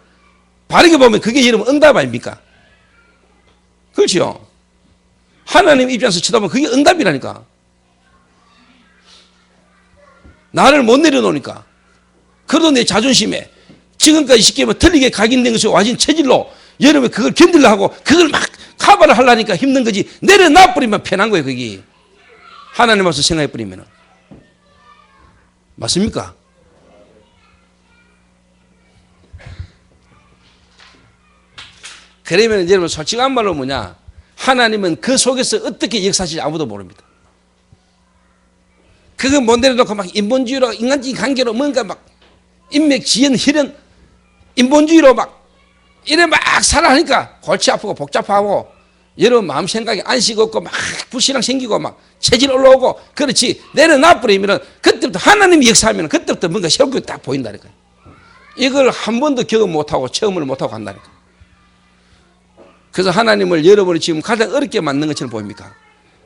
[SPEAKER 1] 바르게 보면 그게 여러분 응답 아닙니까? 그렇죠? 하나님 입장에서 쳐다보면 그게 응답이라니까. 나를 못 내려놓으니까. 그래도 내 자존심에 지금까지 쉽게 뭐 틀리게 각인된 것이 와진 체질로 여러분이 그걸 견디려 하고 그걸 막 카바를 하려니까 힘든 거지. 내려놔버리면 편한 거예요. 거기 하나님 앞에서 생각해버리면. 맞습니까? 그러면 여러분 솔직한 말로 뭐냐, 하나님은 그 속에서 어떻게 역사하실지 아무도 모릅니다. 그거 못 내려놓고 막 인본주의로 인간적인 관계로 뭔가 막 인맥 지연 희련 인본주의로 막 이래 막 살아가니까 골치 아프고 복잡하고 여러분 마음 생각에 안식 없고 막 불신앙 생기고 막 체질 올라오고. 그렇지, 내려놔버리면 그때부터 하나님이 역사하면 그때부터 뭔가 새로운 게 딱 보인다니까요. 이걸 한 번도 경험 못하고 체험을 못하고 간다니까. 그래서 하나님을 여러분이 지금 가장 어렵게 만든 것처럼 보입니까?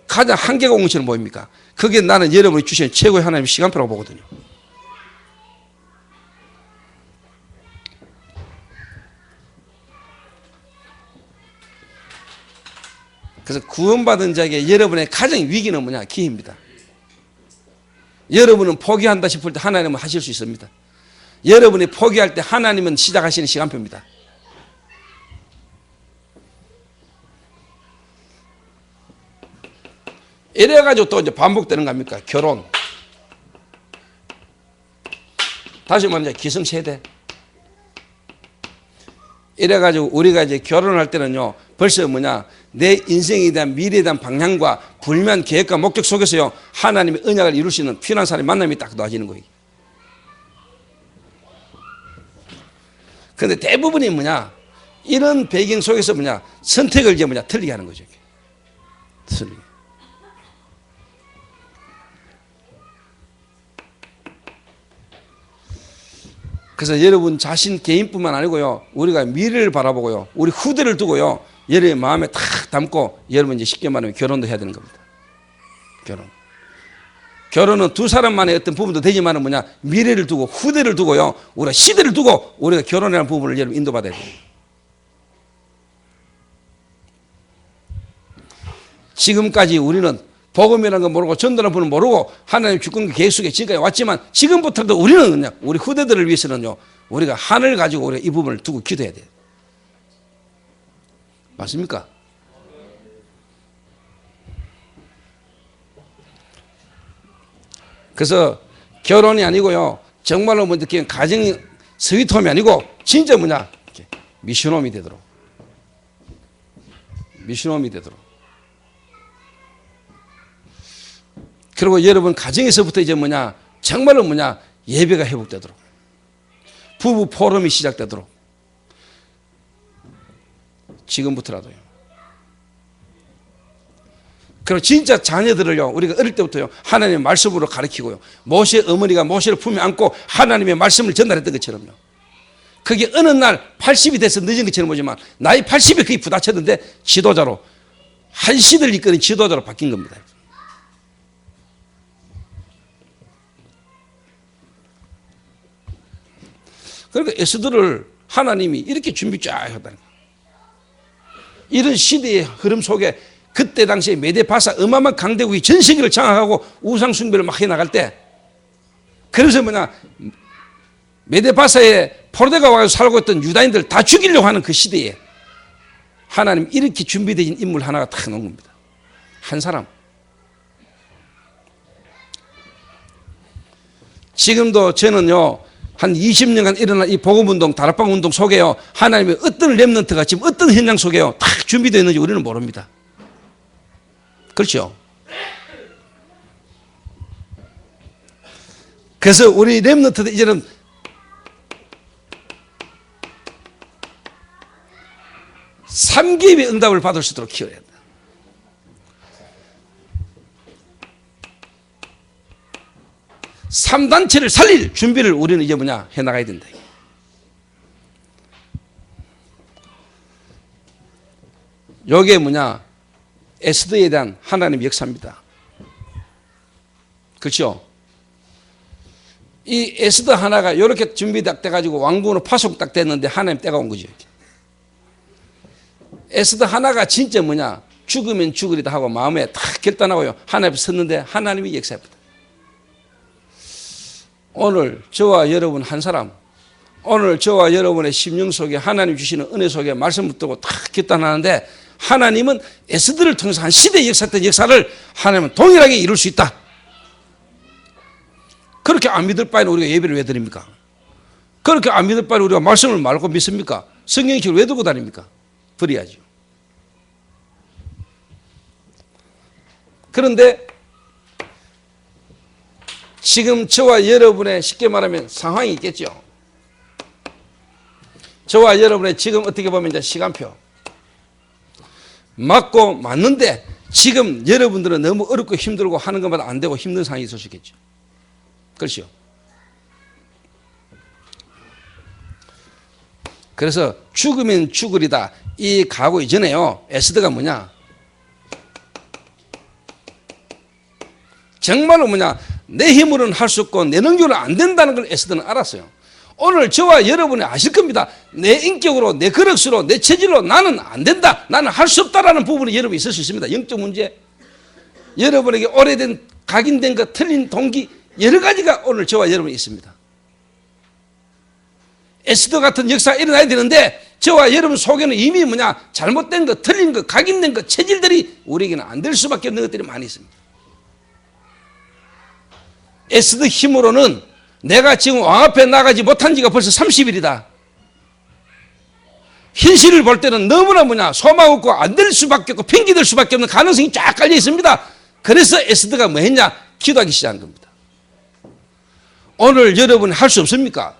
[SPEAKER 1] 가장 한계가 온 것처럼 보입니까? 그게 나는 여러분이 주신 최고의 하나님의 시간표라고 보거든요. 그래서 구원받은 자에게 여러분의 가장 위기는 뭐냐? 기회입니다. 여러분은 포기한다 싶을 때 하나님은 하실 수 있습니다. 여러분이 포기할 때 하나님은 시작하시는 시간표입니다. 이래가지고 또 이제 반복되는 거 아닙니까? 결혼. 다시 말하면 기성세대. 이래가지고 우리가 이제 결혼을 할 때는요, 벌써 뭐냐, 내 인생에 대한 미래에 대한 방향과 불면 계획과 목적 속에서요, 하나님의 언약을 이룰 수 있는 필요한 사람의 만남이 딱 놓아지는 거예요. 그런데 대부분이 뭐냐, 이런 배경 속에서 뭐냐, 선택을 이제 뭐냐, 틀리게 하는 거죠. 틀리게. 그래서 여러분 자신 개인뿐만 아니고요, 우리가 미래를 바라보고요, 우리 후대를 두고요, 여러분의 마음에 탁 담고 여러분 이제 쉽게 말하면 결혼도 해야 되는 겁니다. 결혼은 두 사람만의 어떤 부분도 되지만은 뭐냐, 미래를 두고 후대를 두고요, 우리가 시대를 두고 우리가 결혼이라는 부분을 여러분 인도받아야 돼요. 지금까지 우리는 복음이라는 거 모르고 전도라는 분은 모르고 하나님 주권과 계획 속에 지금까지 왔지만 지금부터도 우리는 그냥 우리 후대들을 위해서는요, 우리가 하늘 가지고 우리가 이 부분을 두고 기도해야 돼요. 맞습니까? 그래서 결혼이 아니고요, 정말로 뭐 느끼는 가정이 스위트홈이 아니고 진짜 뭐냐, 미션홈이 되도록. 미션홈이 되도록. 그리고 여러분 가정에서부터 이제 뭐냐, 정말로 뭐냐, 예배가 회복되도록, 부부 포럼이 시작되도록, 지금부터라도요. 그리고 진짜 자녀들을요, 우리가 어릴 때부터요, 하나님의 말씀으로 가르치고요, 모세 어머니가 모세를 품에 안고 하나님의 말씀을 전달했던 것처럼요, 그게 어느 날 80이 돼서 늦은 것처럼 보지만 나이 80에 그게 부딪혔는데 지도자로, 한 시대를 이끄는 지도자로 바뀐 겁니다. 그러니까 에스더를 하나님이 이렇게 준비 쫙 했다는 거예요. 이런 시대의 흐름 속에 그때 당시에 메데바사 어마어마한 강대국이 전 세계를 장악하고 우상 숭배를 막 해나갈 때, 그래서 메데바사에 포로데가 와서 살고 있던 유다인들 다 죽이려고 하는 그 시대에 하나님 이렇게 준비되어 인물 하나가 딱 나온 겁니다. 한 사람. 지금도 저는요, 한 20년간 일어난 이 복음운동, 다락방 운동 속에요, 하나님의 어떤 렘넌트가 지금 어떤 현장 속에요, 다 준비되어 있는지 우리는 모릅니다. 그렇죠? 그래서 우리 렘넌트들 이제는 삼계의 응답을 받을 수 있도록 키워야 한다. 삼단체를 살릴 준비를 우리는 이제 해나가야 된다. 요게 에스더에 대한 하나님의 역사입니다. 그렇죠? 이 에스더 하나가 이렇게 준비 딱 돼가지고 왕궁으로 파송 딱 됐는데 하나님 때가 온 거죠. 에스더 하나가 진짜 죽으면 죽으리다 하고 마음에 딱 결단하고요, 하나님 앞에 섰는데 하나님이 역사합니다. 오늘 저와 여러분 한 사람, 오늘 저와 여러분의 심령 속에 하나님 주시는 은혜 속에 말씀을 듣고 딱 결단하는데, 하나님은 에스더를 통해서 한 시대에 역사했던 역사를 하나님은 동일하게 이룰 수 있다. 그렇게 안 믿을 바에는 우리가 예배를 왜 드립니까? 그렇게 안 믿을 바에는 우리가 말씀을 말고 믿습니까? 성경책을 왜 들고 다닙니까? 버려야죠. 그런데 지금 저와 여러분의 쉽게 말하면 상황이 있겠죠. 저와 여러분의 지금 어떻게 보면 이제 시간표 맞고 맞는데, 지금 여러분들은 너무 어렵고 힘들고 하는 것마다 안 되고 힘든 상황이 있을 수 있겠죠. 그렇죠. 그래서 죽으면 죽으리다 이 가고 이전에요, 에스더가 정말로 내 힘으로는 할 수 없고 내 능력으로 안 된다는 걸 에스더는 알았어요. 오늘 저와 여러분이 아실 겁니다. 내 인격으로, 내 그릇으로, 내 체질로 나는 안 된다, 나는 할 수 없다라는 부분이 여러분 있을 수 있습니다. 영적 문제, 여러분에게 오래된 각인된 것, 틀린 동기, 여러 가지가 오늘 저와 여러분이 있습니다. 에스더 같은 역사가 일어나야 되는데 저와 여러분 속에는 이미 잘못된 것, 틀린 것, 각인된 것, 체질들이 우리에게는 안 될 수밖에 없는 것들이 많이 있습니다. 에스더 힘으로는 내가 지금 왕 앞에 나가지 못한 지가 벌써 30일이다. 현실을 볼 때는 너무나 소망 없고 안 될 수밖에 없고 핑계될 수밖에 없는 가능성이 쫙 깔려 있습니다. 그래서 에스더가 뭐 했냐? 기도하기 시작한 겁니다. 오늘 여러분 할 수 없습니까?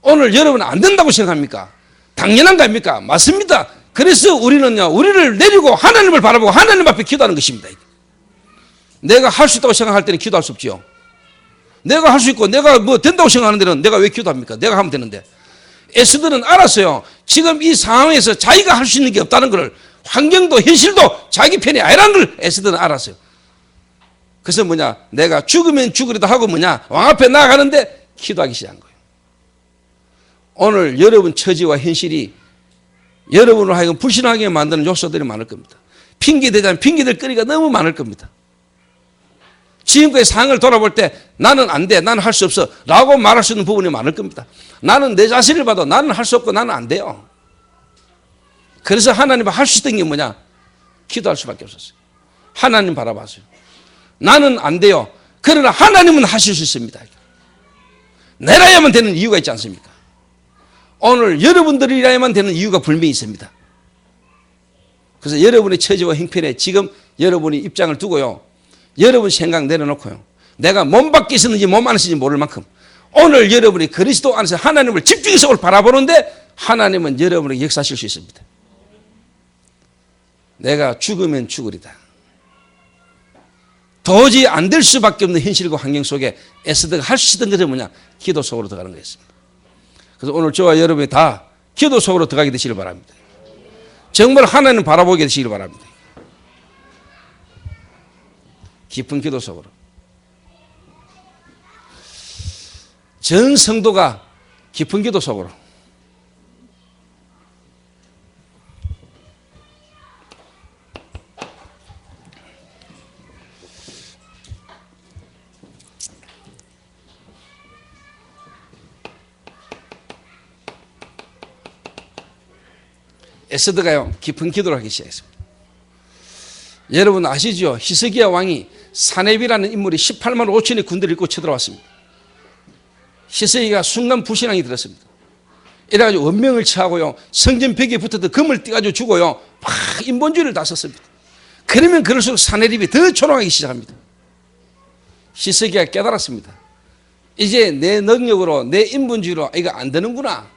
[SPEAKER 1] 오늘 여러분 안 된다고 생각합니까? 당연한 거 아닙니까? 맞습니다. 그래서 우리는요, 우리를 내리고 하나님을 바라보고 하나님 앞에 기도하는 것입니다. 내가 할 수 있다고 생각할 때는 기도할 수 없지요. 내가 할 수 있고 내가 된다고 생각하는 데는 내가 왜 기도합니까? 내가 하면 되는데. 에스더는 알았어요. 지금 이 상황에서 자기가 할 수 있는 게 없다는 것을, 환경도 현실도 자기 편이 아니라는 걸 에스더는 알았어요. 그래서 내가 죽으면 죽으리다 하고 왕 앞에 나아가는데 기도하기 시작한 거예요. 오늘 여러분 처지와 현실이 여러분을 하여금 불신하게 만드는 요소들이 많을 겁니다. 핑계대자면 핑계댈 거리가 너무 많을 겁니다. 지금까지 상황을 돌아볼 때 나는 안 돼, 나는 할 수 없어 라고 말할 수 있는 부분이 많을 겁니다. 나는 내 자신을 봐도 나는 할 수 없고 나는 안 돼요. 그래서 하나님 할 수 있던 게 기도할 수밖에 없었어요. 하나님 바라봤어요. 나는 안 돼요. 그러나 하나님은 하실 수 있습니다. 내라야만 되는 이유가 있지 않습니까? 오늘 여러분들이라야만 되는 이유가 분명히 있습니다. 그래서 여러분의 처지와 형편에 지금 여러분이 입장을 두고요, 여러분 생각 내려놓고요, 내가 몸 밖에 있었는지 몸 안에 있었는지 모를 만큼 오늘 여러분이 그리스도 안에서 하나님을 집중해서 바라보는데 하나님은 여러분에게 역사하실 수 있습니다. 내가 죽으면 죽으리다. 도저히 안 될 수밖에 없는 현실과 환경 속에 에스더가 할 수 있던 것은 기도 속으로 들어가는 거였습니다. 그래서 오늘 저와 여러분이 다 기도 속으로 들어가게 되시길 바랍니다. 정말 하나님 바라보게 되시길 바랍니다. 깊은 기도 속으로. 전 성도가 깊은 기도 속으로. 에스더가요 깊은 기도를 하기 시작했습니다. 여러분 아시죠? 히스기야 왕이 사렙이라는 인물이 18만 5천의 군대를 이끌고 쳐들어왔습니다. 히스기야가 순간 불신앙이 들었습니다. 이래가지고 원명을 취하고요 성전 벽에 붙어도 금을 띄가지고 주고요 막 인본주의를 다 썼습니다. 그러면 그럴수록 사네립이 더 초롱하기 시작합니다. 히스기야가 깨달았습니다. 이제 내 능력으로 내 인본주의로 이거 안 되는구나.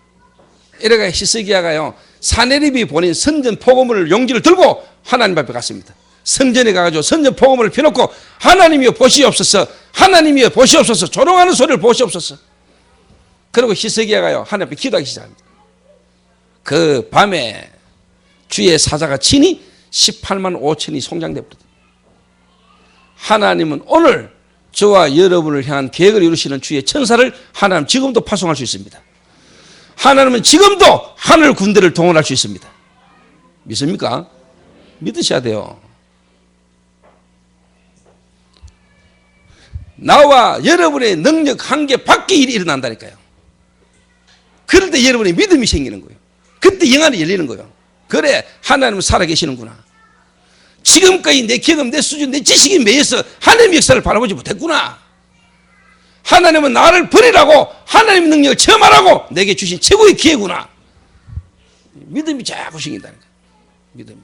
[SPEAKER 1] 이래가 히스기야가요 사네립이 보낸 선전 포고문을 용기를 들고 하나님 앞에 갔습니다. 성전에 가가지고 선전 포고문을 펴놓고 하나님이여 보시옵소서, 하나님이여 보시옵소서, 조롱하는 소리를 보시옵소서. 그리고 히스기야가요 하나님 앞에 기도하기 시작합니다. 그 밤에 주의 사자가 친히 18만 5천이 송장되어 버렸다. 하나님은 오늘 저와 여러분을 향한 계획을 이루시는 주의 천사를 하나님 지금도 파송할 수 있습니다. 하나님은 지금도 하늘 군대를 동원할 수 있습니다. 믿습니까? 믿으셔야 돼요. 나와 여러분의 능력 한계 밖의 일이 일어난다니까요. 그럴 때 여러분의 믿음이 생기는 거예요. 그때 영안이 열리는 거예요. 그래 하나님은 살아계시는구나. 지금까지 내 경험, 내 수준, 내 지식이 매여서 하나님의 역사를 바라보지 못했구나. 하나님은 나를 버리라고 하나님의 능력을 체험하라고 내게 주신 최고의 기회구나. 믿음이 자꾸 생긴다는 거예요. 믿음이.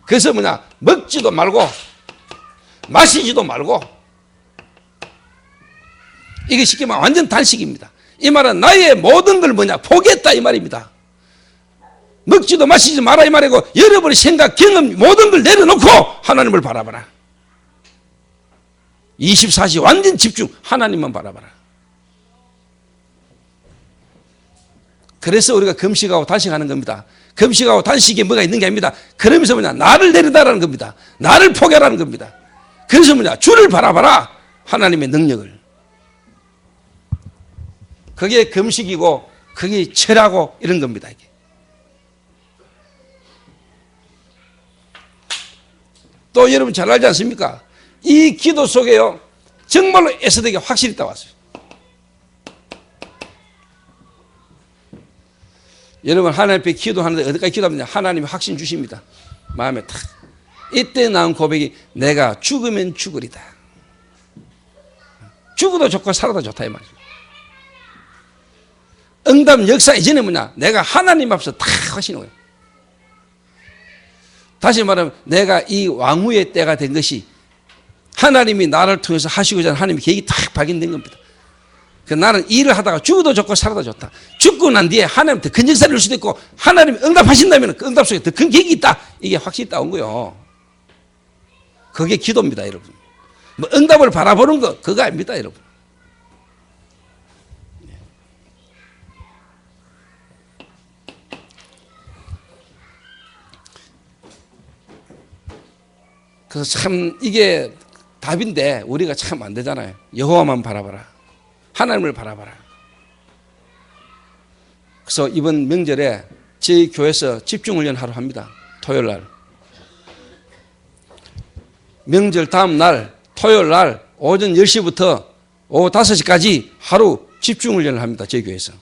[SPEAKER 1] 그래서 뭐냐, 먹지도 말고 마시지도 말고, 이게 쉽게 말하면 완전 단식입니다. 이 말은 나의 모든 걸 뭐냐 포기했다 이 말입니다. 먹지도 마시지 마라 이 말이고, 여러분의 생각, 경험 모든 걸 내려놓고 하나님을 바라봐라. 24시 완전 집중, 하나님만 바라봐라. 그래서 우리가 금식하고 단식하는 겁니다. 금식하고 단식에 뭐가 있는 게 아닙니다. 그러면서 뭐냐, 나를 내려다라는 겁니다. 나를 포기하라는 겁니다. 그래서 뭐냐, 주를 바라봐라. 하나님의 능력을. 그게 금식이고 그게 철하고 이런 겁니다. 이게. 또 여러분 잘 알지 않습니까? 이 기도 속에요 정말로 에스더에게 확실히 따왔어요. 여러분 하나님 앞에 기도하는데 어디까지 기도하면 하나님이 확신 주십니다. 마음에 탁. 이때 나온 고백이 내가 죽으면 죽으리다. 죽어도 좋고 살아도 좋다 이 말이죠. 응답 역사 이전에 뭐냐, 내가 하나님 앞에서 탁 하시는 거예요. 다시 말하면 내가 이 왕후의 때가 된 것이 하나님이 나를 통해서 하시고자 하는 하나님의 계획이 탁 발견된 겁니다. 그래서 나는 일을 하다가 죽어도 좋고 살아도 좋다. 죽고 난 뒤에 하나님 더 큰 역사를 이룰 수도 있고 하나님이 응답하신다면 그 응답 속에 더 큰 계획이 있다. 이게 확실히 따온 거예요. 그게 기도입니다, 여러분. 뭐 응답을 바라보는 거 그거 아닙니다, 여러분. 그래서 참 이게 답인데 우리가 참 안 되잖아요. 여호와만 바라봐라. 하나님을 바라봐라. 그래서 이번 명절에 저희 교회에서 집중훈련 하러 합니다. 토요일 날. 명절 다음 날 토요일 날 오전 10시부터 오후 5시까지 하루 집중훈련을 합니다. 저희 교회에서.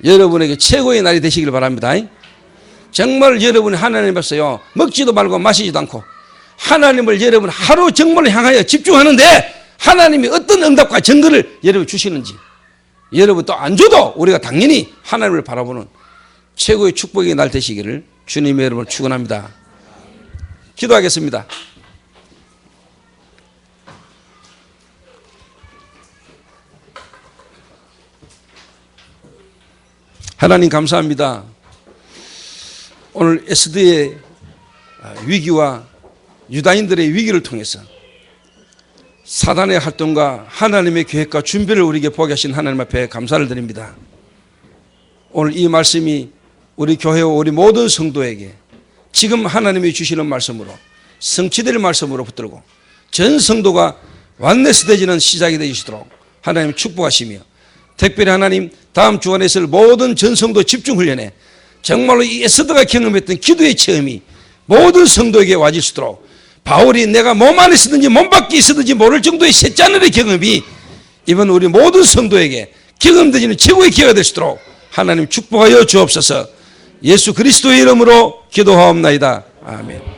[SPEAKER 1] 여러분에게 최고의 날이 되시길 바랍니다. 정말 여러분이 하나님 앞에서요 먹지도 말고 마시지도 않고 하나님을 여러분 하루 정말로 향하여 집중하는데 하나님이 어떤 응답과 증거를 여러분 주시는지, 여러분 또 안 줘도 우리가 당연히 하나님을 바라보는 최고의 축복의 날 되시기를 주님의 이름으로 축원합니다. 기도하겠습니다. 하나님 감사합니다. 오늘 에스더의 위기와 유다인들의 위기를 통해서 사단의 활동과 하나님의 계획과 준비를 우리에게 보게 하신 하나님 앞에 감사를 드립니다. 오늘 이 말씀이 우리 교회와 우리 모든 성도에게 지금 하나님이 주시는 말씀으로 성취될 말씀으로 붙들고 전 성도가 완네스 되지는 시작이 되시도록 하나님 축복하시며, 특별히 하나님 다음 주간에 있을 모든 전성도 집중훈련에 정말로 이 에스더가 경험했던 기도의 체험이 모든 성도에게 와질 수 있도록, 바울이 내가 몸 안에 있었든지 몸 밖에 있었든지 모를 정도의 셋째 하늘의 경험이 이번 우리 모든 성도에게 경험되지는 최고의 기회가 될 수 있도록 하나님 축복하여 주옵소서. 예수 그리스도의 이름으로 기도하옵나이다. 아멘.